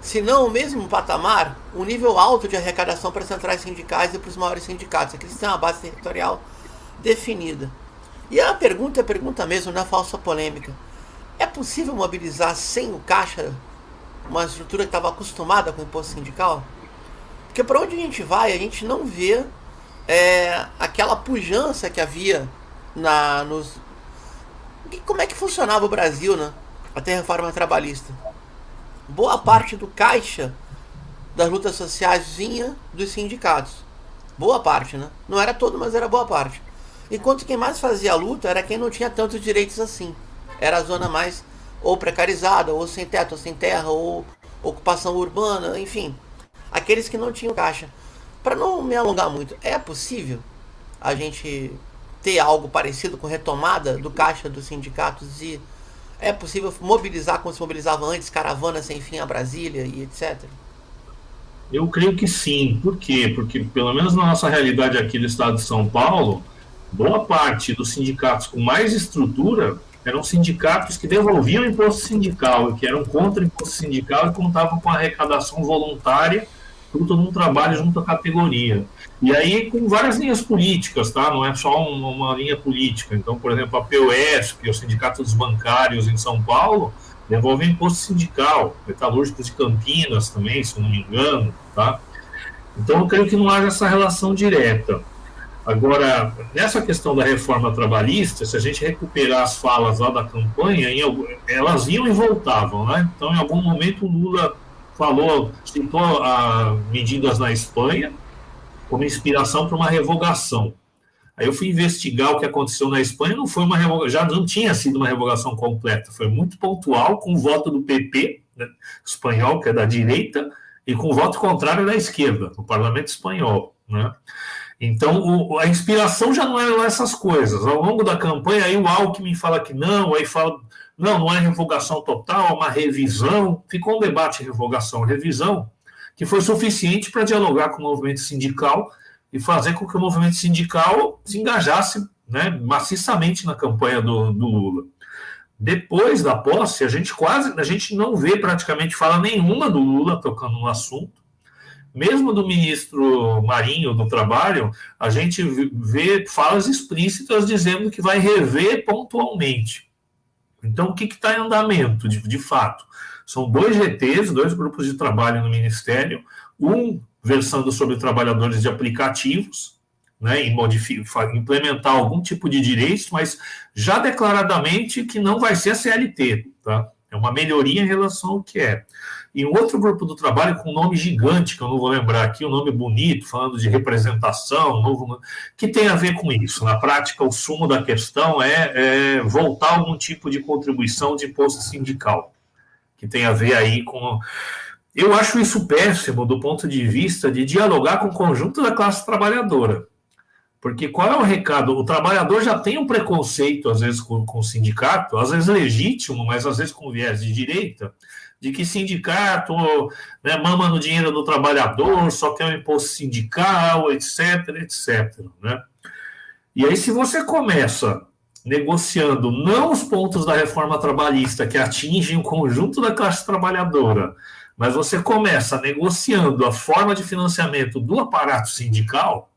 se não o mesmo patamar, um nível alto de arrecadação para as centrais sindicais e para os maiores sindicatos, que eles têm uma base territorial definida. E a pergunta é pergunta mesmo, não é falsa polêmica. É possível mobilizar sem o caixa uma estrutura que estava acostumada com o imposto sindical? Porque para onde a gente vai, a gente não vê aquela pujança que havia como é que funcionava o Brasil, né, até a reforma trabalhista. Boa parte do caixa das lutas sociais vinha dos sindicatos. Boa parte, né? Não era todo, mas era boa parte. Enquanto quem mais fazia a luta era quem não tinha tantos direitos assim. Era a zona mais ou precarizada, ou sem teto, ou sem terra, ou ocupação urbana, enfim. Aqueles que não tinham caixa. Para não me alongar muito, é possível a gente ter algo parecido com retomada do caixa dos sindicatos e é possível mobilizar como se mobilizava antes, caravana sem fim a Brasília e etc? Eu creio que sim. Por quê? Porque pelo menos na nossa realidade aqui do estado de São Paulo, boa parte dos sindicatos com mais estrutura eram sindicatos que devolviam imposto sindical, que eram contra o imposto sindical e contavam com arrecadação voluntária, fruto de um trabalho junto à categoria. E aí com várias linhas políticas, tá? Não é só uma linha política. Então, por exemplo, a POSP, que é o Sindicato dos Bancários em São Paulo, devolve imposto sindical, metalúrgicos de Campinas também, se eu não me engano, tá? Então, eu creio que não haja essa relação direta. Agora, nessa questão da reforma trabalhista, se a gente recuperar as falas lá da campanha, elas iam e voltavam, né? Então, em algum momento, o Lula citou medidas na Espanha como inspiração para uma revogação. Aí eu fui investigar o que aconteceu na Espanha, não foi uma revogação, já não tinha sido uma revogação completa, foi muito pontual, com o voto do PP, né, espanhol, que é da direita, e com o voto contrário da esquerda, no parlamento espanhol, né? Então, a inspiração já não eram essas coisas. Ao longo da campanha, aí o Alckmin fala que não, aí fala, não é revogação total, é uma revisão. Ficou um debate em revogação-revisão, que foi suficiente para dialogar com o movimento sindical e fazer com que o movimento sindical se engajasse, né, maciçamente na campanha do Lula. Depois da posse, a gente não vê praticamente fala nenhuma do Lula tocando no assunto. Mesmo do ministro Marinho do Trabalho, a gente vê falas explícitas dizendo que vai rever pontualmente. Então, o que está em andamento, de fato? São 2 GTs, 2 grupos de trabalho no Ministério, um versando sobre trabalhadores de aplicativos, né, e implementar algum tipo de direitos, mas já declaradamente que não vai ser a CLT, tá? É uma melhoria em relação ao que é. E um outro grupo do trabalho com um nome gigante, que eu não vou lembrar aqui, um nome bonito, falando de representação, que tem a ver com isso. Na prática, o sumo da questão é voltar a algum tipo de contribuição de imposto sindical, que tem a ver aí com... Eu acho isso péssimo do ponto de vista de dialogar com o conjunto da classe trabalhadora. Porque qual é o recado? O trabalhador já tem um preconceito, às vezes, com o sindicato, às vezes legítimo, mas às vezes com viés de direita, de que sindicato, né, mama no dinheiro do trabalhador, só quer um imposto sindical, etc, etc. Né? E aí, se você começa negociando não os pontos da reforma trabalhista que atingem o conjunto da classe trabalhadora, mas você começa negociando a forma de financiamento do aparato sindical,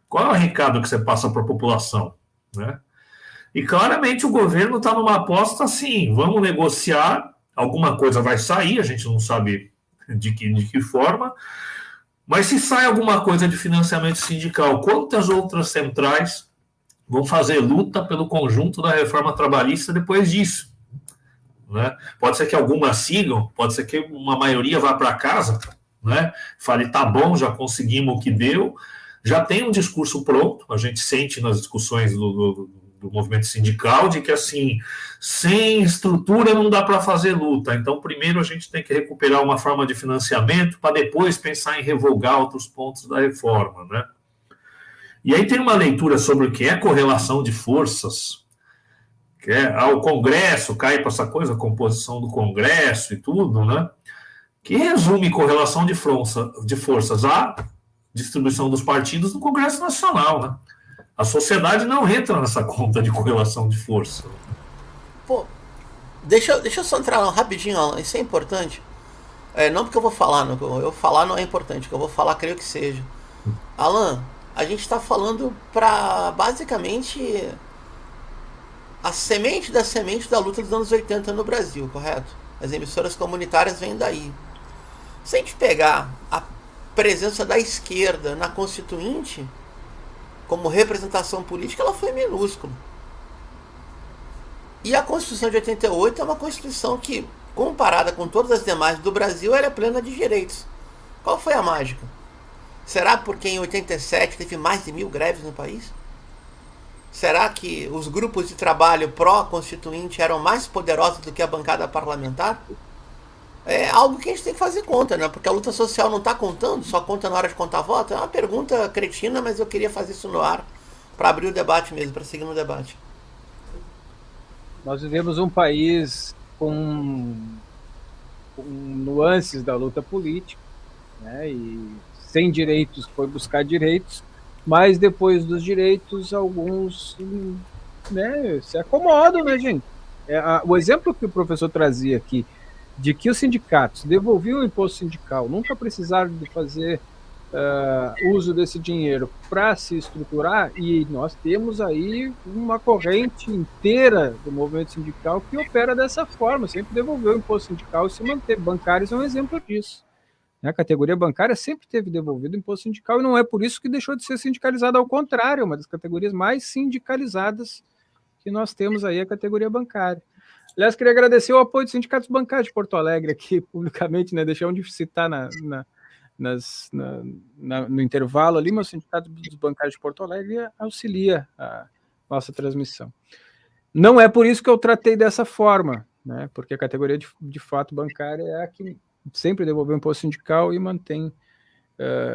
qual é o recado que você passa para a população? Né? E claramente o governo está numa aposta assim, vamos negociar, alguma coisa vai sair, a gente não sabe de que forma, mas se sai alguma coisa de financiamento sindical, quantas outras centrais vão fazer luta pelo conjunto da reforma trabalhista depois disso? Né? Pode ser que algumas sigam, pode ser que uma maioria vá para casa, né? Fale, tá bom, já conseguimos o que deu, já tem um discurso pronto, a gente sente nas discussões do movimento sindical, de que, assim, sem estrutura não dá para fazer luta. Então, primeiro a gente tem que recuperar uma forma de financiamento para depois pensar em revogar outros pontos da reforma, né? E aí tem uma leitura sobre o que é correlação de forças, que é o Congresso, cai para essa coisa, a composição do Congresso e tudo, né? Que resume correlação de forças a distribuição dos partidos no Congresso Nacional, né? A sociedade não entra nessa conta de correlação de força. Pô, deixa eu só entrar rapidinho, Alan, isso é importante. Não porque eu vou falar, eu falar não é importante, o que eu vou falar creio que seja. Alan, a gente está falando para basicamente a semente da luta dos anos 80 no Brasil, correto? As emissoras comunitárias vêm daí. Se a gente pegar a presença da esquerda na Constituinte como representação política, ela foi minúscula. E a Constituição de 88 é uma Constituição que, comparada com todas as demais do Brasil, ela é plena de direitos. Qual foi a mágica? Será porque em 87 teve mais de 1000 greves no país? Será que os grupos de trabalho pró-constituinte eram mais poderosos do que a bancada parlamentar? É algo que a gente tem que fazer conta, né? Porque a luta social não está contando, só conta na hora de contar voto. É uma pergunta cretina, mas eu queria fazer isso no ar para abrir o debate mesmo, para seguir no debate. Nós vivemos um país com nuances da luta política, né? E sem direitos foi buscar direitos, mas depois dos direitos alguns, né, se acomodam, né, gente? O exemplo que o professor trazia aqui, de que os sindicatos devolviam o imposto sindical, nunca precisaram de fazer uso desse dinheiro para se estruturar, e nós temos aí uma corrente inteira do movimento sindical que opera dessa forma, sempre devolveu o imposto sindical e se manteve. Bancários é um exemplo disso. A categoria bancária sempre teve devolvido o imposto sindical e não é por isso que deixou de ser sindicalizada, ao contrário, é uma das categorias mais sindicalizadas que nós temos aí, a categoria bancária. Aliás, queria agradecer o apoio dos sindicatos bancários de Porto Alegre aqui, publicamente, né? Deixamos de citar no intervalo ali, mas o Sindicato dos Bancários de Porto Alegre auxilia a nossa transmissão. Não é por isso que eu tratei dessa forma, né? Porque a categoria de fato bancária é a que sempre devolveu o imposto sindical e mantém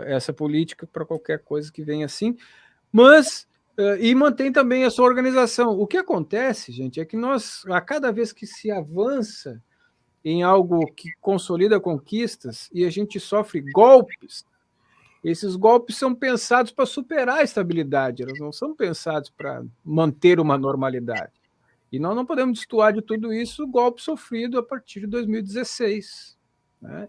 essa política para qualquer coisa que venha assim, mas e mantém também a sua organização. O que acontece, gente, é que a cada vez que se avança em algo que consolida conquistas e a gente sofre golpes, esses golpes são pensados para superar a estabilidade, eles não são pensados para manter uma normalidade. E nós não podemos destoar de tudo isso o golpe sofrido a partir de 2016, né,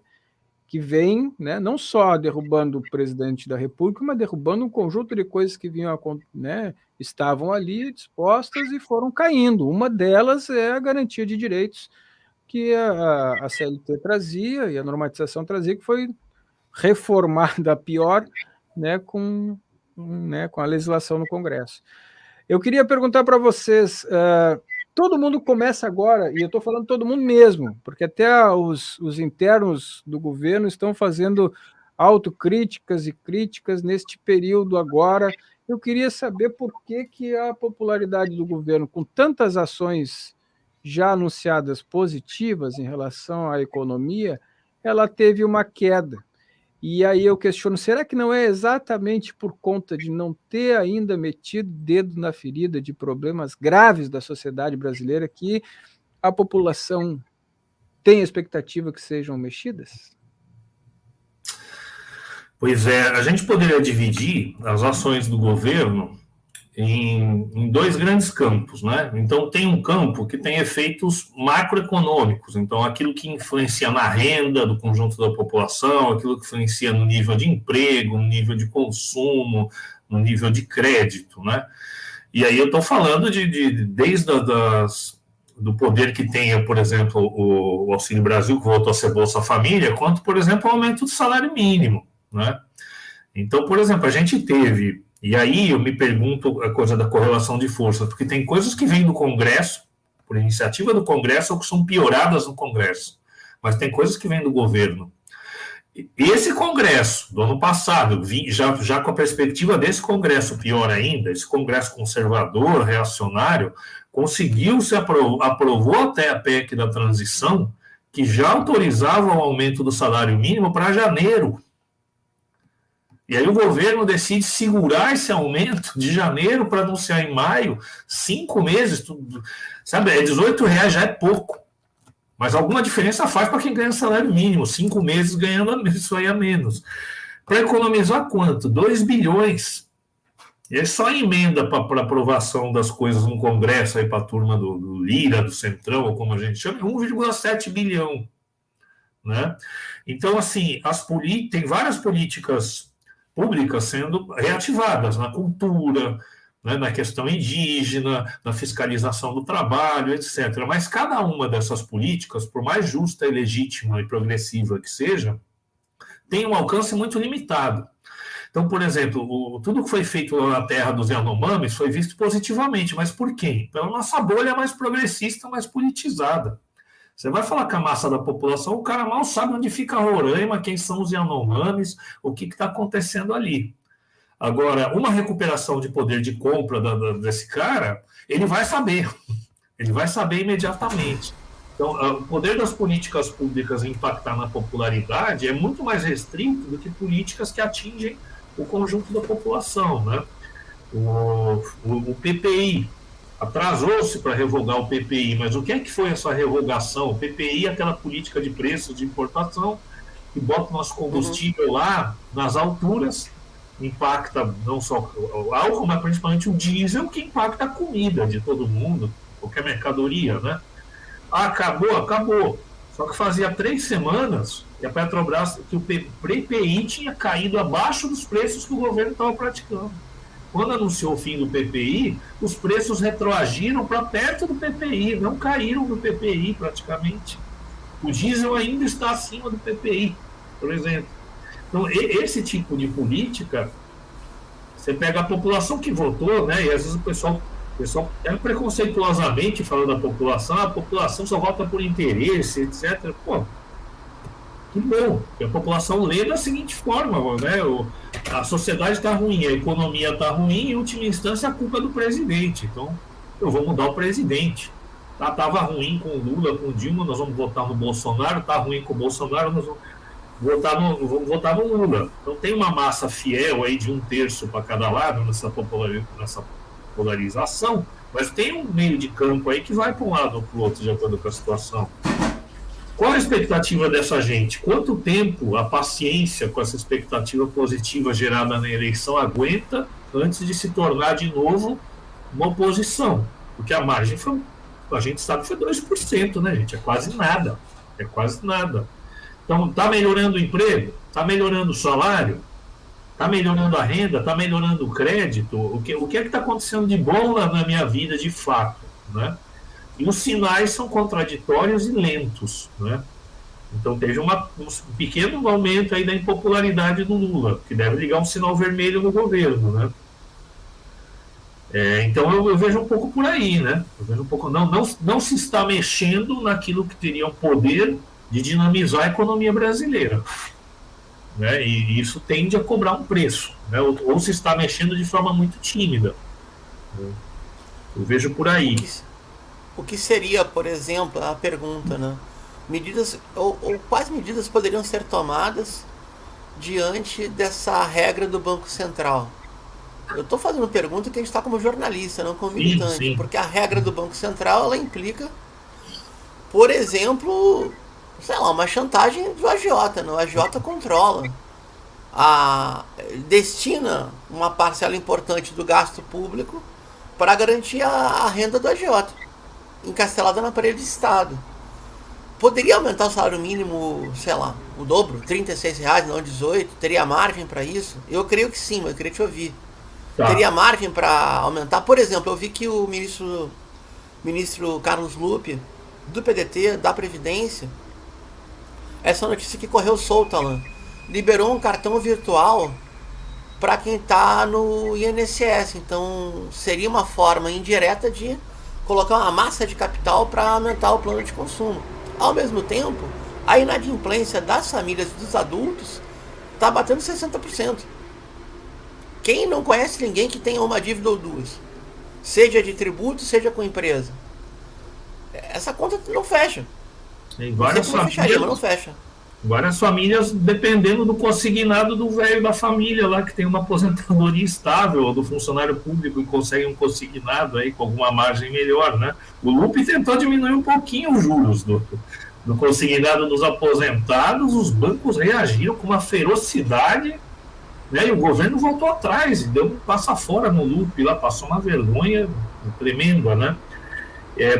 que vem, né, não só derrubando o presidente da República, mas derrubando um conjunto de coisas que vinham, né, estavam ali dispostas e foram caindo. Uma delas é a garantia de direitos que a CLT trazia e a normatização trazia, que foi reformada a pior, né, com a legislação no Congresso. Eu queria perguntar para vocês, todo mundo começa agora, e eu estou falando todo mundo mesmo, porque até os internos do governo estão fazendo autocríticas e críticas neste período agora. Eu queria saber por que a popularidade do governo, com tantas ações já anunciadas positivas em relação à economia, ela teve uma queda. E aí eu questiono, será que não é exatamente por conta de não ter ainda metido dedo na ferida de problemas graves da sociedade brasileira que a população tem a expectativa que sejam mexidas? Pois é, a gente poderia dividir as ações do governo em dois grandes campos, né? Então, tem um campo que tem efeitos macroeconômicos, então aquilo que influencia na renda do conjunto da população, aquilo que influencia no nível de emprego, no nível de consumo, no nível de crédito, né? E aí eu estou falando desde do poder que tenha, por exemplo, o Auxílio Brasil, que voltou a ser Bolsa Família, quanto, por exemplo, o aumento do salário mínimo, né? Então, por exemplo, a gente teve. E aí eu me pergunto a coisa da correlação de força, porque tem coisas que vêm do Congresso, por iniciativa do Congresso, ou que são pioradas no Congresso, mas tem coisas que vêm do governo. Esse Congresso, do ano passado, já com a perspectiva desse Congresso, pior ainda, esse Congresso conservador, reacionário, aprovou até a PEC da transição, que já autorizava o aumento do salário mínimo para janeiro. E aí o governo decide segurar esse aumento de janeiro para anunciar em maio, 5 meses, sabe, R$18 já é pouco. Mas alguma diferença faz para quem ganha salário mínimo, 5 meses ganhando isso aí a menos. Para economizar quanto? 2 bilhões. E aí só emenda para aprovação das coisas no Congresso, aí para a turma do Lira, do Centrão, ou como a gente chama, 1,7 bilhão. Né? Então, assim, tem várias políticas públicas sendo reativadas na cultura, né, na questão indígena, na fiscalização do trabalho, etc. Mas cada uma dessas políticas, por mais justa e legítima e progressiva que seja, tem um alcance muito limitado. Então, por exemplo, tudo que foi feito na terra dos Yanomamis foi visto positivamente, mas por quê? Pela nossa bolha mais progressista, mais politizada. Você vai falar com a massa da população, o cara mal sabe onde fica Roraima, quem são os Yanomamis, o que está acontecendo ali. Agora, uma recuperação de poder de compra desse cara, ele vai saber imediatamente. Então, o poder das políticas públicas em impactar na popularidade é muito mais restrito do que políticas que atingem o conjunto da população, né? O PPI, atrasou-se para revogar o PPI, mas o que é que foi essa revogação? O PPI é aquela política de preços de importação que bota o nosso combustível lá nas alturas, impacta não só o álcool, mas principalmente o diesel, que impacta a comida de todo mundo, qualquer mercadoria, né? Acabou. Só que fazia 3 semanas que a Petrobras, que o PPI tinha caído abaixo dos preços que o governo estava praticando. Quando anunciou o fim do PPI, os preços retroagiram para perto do PPI, não caíram do PPI praticamente. O diesel ainda está acima do PPI, por exemplo. Então, esse tipo de política, você pega a população que votou, né? E às vezes o pessoal preconceituosamente falando da população, a população só vota por interesse, etc. Pô, que bom, que a população lê da seguinte forma, né? A sociedade está ruim, a economia está ruim, em última instância a culpa é do presidente. Então, eu vou mudar o presidente. Estava ruim com o Lula, com o Dilma, nós vamos votar no Bolsonaro, está ruim com o Bolsonaro, nós vamos votar no Lula. Então tem uma massa fiel aí de 1/3 para cada lado nessa polarização, mas tem um meio de campo aí que vai para um lado ou para o outro, de acordo com a situação. Qual a expectativa dessa gente? Quanto tempo a paciência com essa expectativa positiva gerada na eleição aguenta antes de se tornar de novo uma oposição? Porque a margem foi, a gente sabe que foi 2%, né, gente? É quase nada. Então, está melhorando o emprego? Está melhorando o salário? Está melhorando a renda? Está melhorando o crédito? O que é que está acontecendo de bom na minha vida de fato, né? E os sinais são contraditórios e lentos, né? Então teve um pequeno aumento aí da impopularidade do Lula, que deve ligar um sinal vermelho no governo, né? Então eu vejo um pouco por aí, né? Eu vejo um pouco, não se está mexendo naquilo que teria o poder de dinamizar a economia brasileira, né? E isso tende a cobrar um preço, né? Ou se está mexendo de forma muito tímida, né? Eu vejo por aí. O que seria, por exemplo, a pergunta, né? Medidas, ou quais medidas poderiam ser tomadas diante dessa regra do Banco Central? Eu estou fazendo pergunta que a gente está como jornalista, não como militante, sim. porque a regra do Banco Central, ela implica, por exemplo, sei lá, uma chantagem do agiota, né? O agiota controla, destina uma parcela importante do gasto público para garantir a renda do agiota, encastelada na parede de Estado. Poderia aumentar o salário mínimo, sei lá, o dobro, R$36, não R$18? Teria margem para isso? Eu creio que sim, mas eu queria te ouvir. Tá. Teria margem para aumentar? Por exemplo, eu vi que o ministro Carlos Lupe, do PDT, da Previdência, essa notícia que correu solta lá, liberou um cartão virtual para quem está no INSS. Então seria uma forma indireta de colocar uma massa de capital para aumentar o plano de consumo. Ao mesmo tempo, a inadimplência das famílias e dos adultos está batendo 60%. Quem não conhece ninguém que tenha uma dívida ou duas, seja de tributo, seja com empresa? Essa conta não fecha. Tem várias famílias, mas não fecha. Várias famílias dependendo do consignado do velho da família lá, que tem uma aposentadoria estável, ou do funcionário público que consegue um consignado aí com alguma margem melhor, né? O Lupe tentou diminuir um pouquinho os juros do consignado dos aposentados, os bancos reagiram com uma ferocidade, né? E o governo voltou atrás e deu um passa fora no Lupe lá, passou uma vergonha tremenda, né?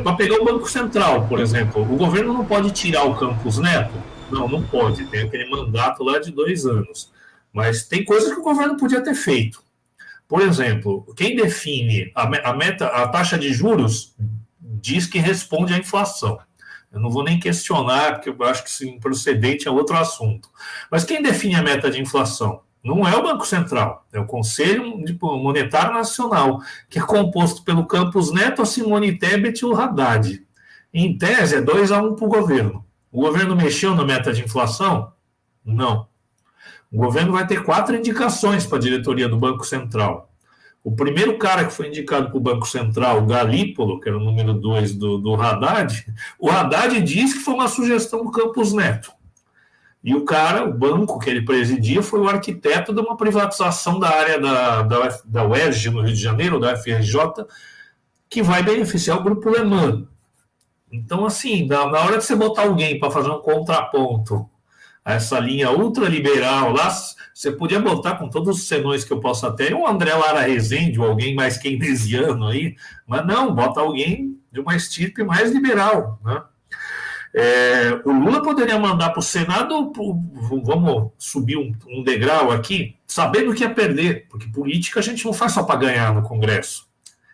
Para pegar o Banco Central, por exemplo, o governo não pode tirar o Campos Neto. Não pode, tem aquele mandato lá de 2 anos. Mas tem coisas que o governo podia ter feito. Por exemplo, quem define a taxa de juros diz que responde à inflação. Eu não vou nem questionar, porque eu acho que isso improcedente é outro assunto. Mas quem define a meta de inflação? Não é o Banco Central, é o Conselho Monetário Nacional, que é composto pelo Campos Neto, a Simone Tebet e o Haddad. Em tese, é 2-1 para o governo. O governo mexeu na meta de inflação? Não. O governo vai ter 4 indicações para a diretoria do Banco Central. O primeiro cara que foi indicado para o Banco Central, o Galípolo, que era o número 2 do Haddad, o Haddad diz que foi uma sugestão do Campos Neto. E o banco que ele presidia, foi o arquiteto de uma privatização da área da UERJ, no Rio de Janeiro, da FRJ, que vai beneficiar o Grupo Lehman. Então, assim, na hora de você botar alguém para fazer um contraponto a essa linha ultraliberal lá, você podia botar, com todos os senões que eu possa ter, um André Lara Rezende, ou alguém mais keynesiano aí, mas não, bota alguém de uma estirpe mais liberal, né? O Lula poderia mandar para o Senado, vamos subir um degrau aqui, sabendo que ia perder, porque política a gente não faz só para ganhar no Congresso.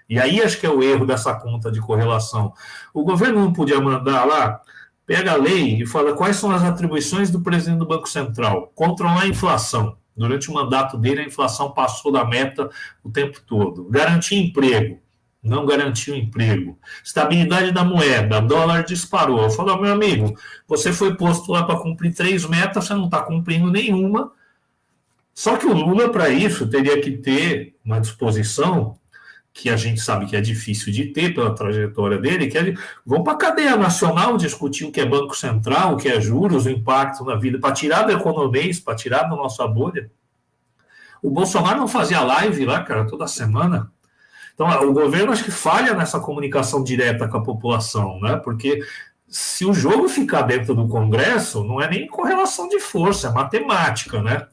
E aí acho que é o erro dessa conta de correlação. O governo não podia mandar lá, pega a lei e fala quais são as atribuições do presidente do Banco Central. Controlar a inflação. Durante o mandato dele, a inflação passou da meta o tempo todo. Garantir emprego. Não garantiu emprego. Estabilidade da moeda. Dólar disparou. Eu falo, meu amigo, você foi posto lá para cumprir 3 metas, você não está cumprindo nenhuma. Só que o Lula, para isso, teria que ter uma disposição que a gente sabe que é difícil de ter pela trajetória dele, que é vamos para a cadeia nacional discutir o que é Banco Central, o que é juros, o impacto na vida, para tirar do economês, para tirar da nossa bolha. O Bolsonaro não fazia live lá, cara, toda semana. Então, o governo acho que falha nessa comunicação direta com a população, né? Porque se o jogo ficar dentro do Congresso, não é nem correlação de força, é matemática, né?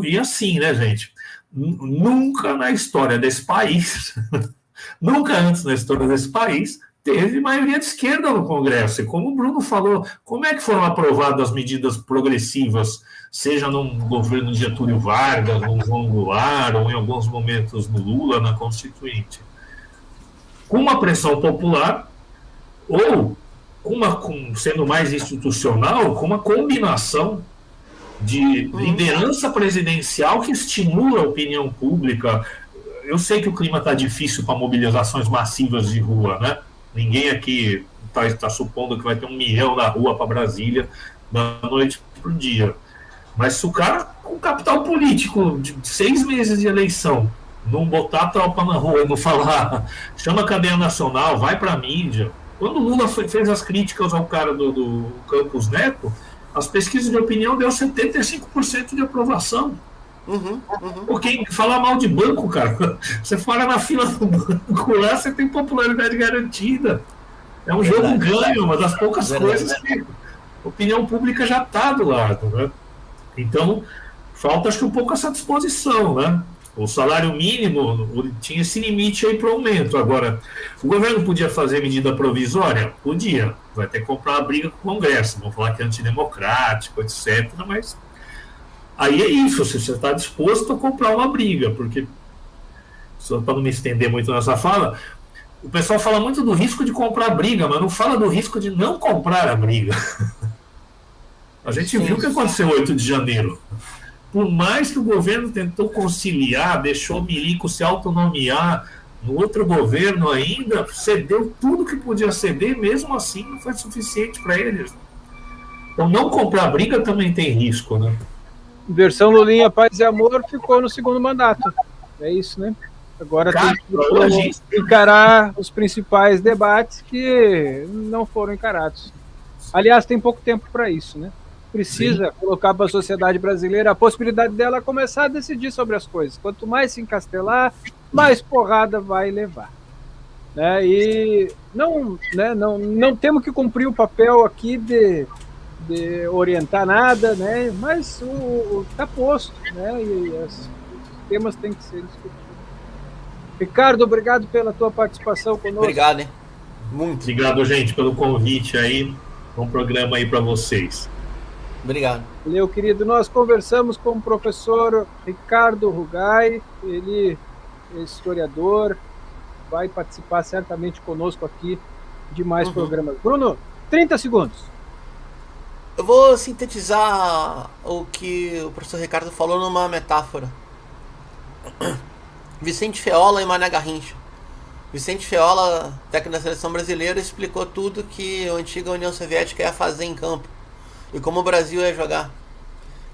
E assim, né, gente? Nunca na história desse país, nunca antes na história desse país, teve maioria de esquerda no Congresso. E como o Bruno falou, como é que foram aprovadas as medidas progressivas, seja num governo de Getúlio Vargas, no João Goulart, ou em alguns momentos no Lula, na Constituinte? Com uma pressão popular, ou sendo mais institucional, com uma combinação de liderança presidencial que estimula a opinião pública. Eu sei que o clima está difícil para mobilizações massivas de rua, né? Ninguém aqui está supondo que vai ter 1 milhão na rua para Brasília da noite para o dia. Mas se o cara com capital político de 6 meses de eleição não botar a tropa na rua e não falar, chama a cadeia nacional, vai para a mídia. Quando o Lula fez as críticas ao cara do Campos Neto, as pesquisas de opinião deu 75% de aprovação. Porque falar mal de banco, cara, você fala na fila do banco lá, você tem popularidade garantida. É um jogo ganho, uma das poucas coisas que a opinião pública já está do lado, né? Então, falta acho que um pouco essa disposição, né? O salário mínimo tinha esse limite aí para o aumento. Agora, o governo podia fazer medida provisória? Podia. Vai ter que comprar uma briga com o Congresso. Vão falar que é antidemocrático, etc. Mas aí é isso. Se você está disposto a comprar uma briga, porque, só para não me estender muito nessa fala, o pessoal fala muito do risco de comprar a briga, mas não fala do risco de não comprar a briga. A gente viu o que aconteceu 8 de janeiro. Por mais que o governo tentou conciliar, deixou o milico se autonomiar, no outro governo ainda cedeu tudo que podia ceder, mesmo assim não foi suficiente para eles. Então não comprar briga também tem risco, né? Versão Lulinha, Paz e Amor ficou no segundo mandato. É isso, né? Agora tem que encarar os principais debates que não foram encarados. Aliás, tem pouco tempo para isso, né? Precisa colocar para a sociedade brasileira a possibilidade dela começar a decidir sobre as coisas. Quanto mais se encastelar, mais porrada vai levar. Né? E não temos que cumprir o papel aqui de orientar nada, né? Mas está posto, né? E os temas têm que ser discutidos. Ricardo, obrigado pela tua participação conosco. Obrigado, hein? Muito. Obrigado, gente, pelo convite aí. Bom programa aí para vocês. Obrigado. Valeu, querido. Nós conversamos com o professor Ricardo Rugai, ele é historiador, vai participar certamente conosco aqui de mais programas. Bruno, 30 segundos. Eu vou sintetizar o que o professor Ricardo falou numa metáfora. Vicente Feola e Mané Garrincha. Vicente Feola, técnico da seleção brasileira, explicou tudo que a antiga União Soviética ia fazer em campo e como o Brasil ia jogar.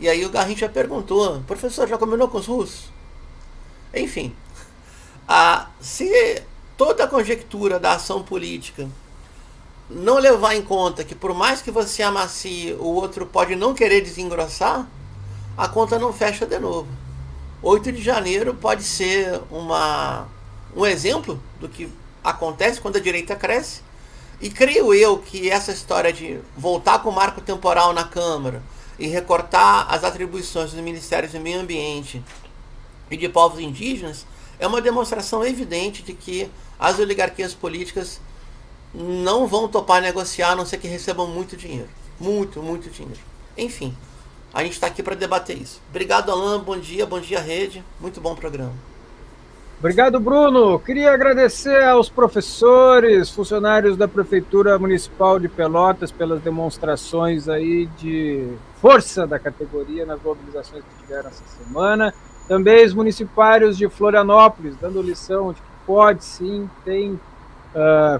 E aí o Garrincha perguntou: professor, já combinou com os russos? Enfim, se toda a conjectura da ação política não levar em conta que por mais que você amacie, o outro pode não querer desengrossar, a conta não fecha de novo. 8 de janeiro pode ser um exemplo do que acontece quando a direita cresce. E creio eu que essa história de voltar com o marco temporal na Câmara e recortar as atribuições dos Ministérios do Meio Ambiente e de povos indígenas é uma demonstração evidente de que as oligarquias políticas não vão topar negociar, a não ser que recebam muito dinheiro. Muito, muito dinheiro. Enfim, a gente está aqui para debater isso. Obrigado, Alan. Bom dia, Rede. Muito bom programa. Obrigado, Bruno. Queria agradecer aos professores, funcionários da Prefeitura Municipal de Pelotas pelas demonstrações aí de força da categoria nas mobilizações que tiveram essa semana. Também os municipários de Florianópolis, dando lição de que pode sim, tem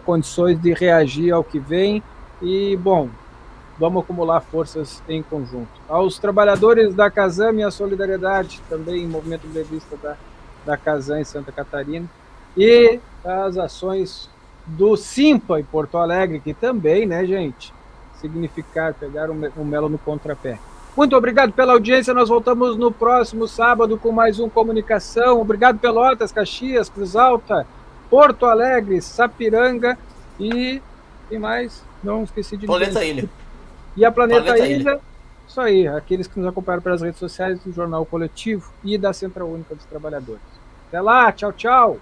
condições de reagir ao que vem. E, bom, vamos acumular forças em conjunto. Aos trabalhadores da Casan, minha solidariedade, também em movimento grevista da Casan em Santa Catarina, e as ações do Simpa em Porto Alegre, que também, né, gente, significar pegar o Melo no contrapé. Muito obrigado pela audiência, nós voltamos no próximo sábado com mais um Comunicação. Obrigado, Pelotas, Caxias, Cruz Alta, Porto Alegre, Sapiranga e quem mais? Não esqueci de Planeta ninguém. Ilha. E a Planeta Ilha. Isso aí, aqueles que nos acompanharam pelas redes sociais do Jornal Coletivo e da Central Única dos Trabalhadores. Até lá, tchau, tchau!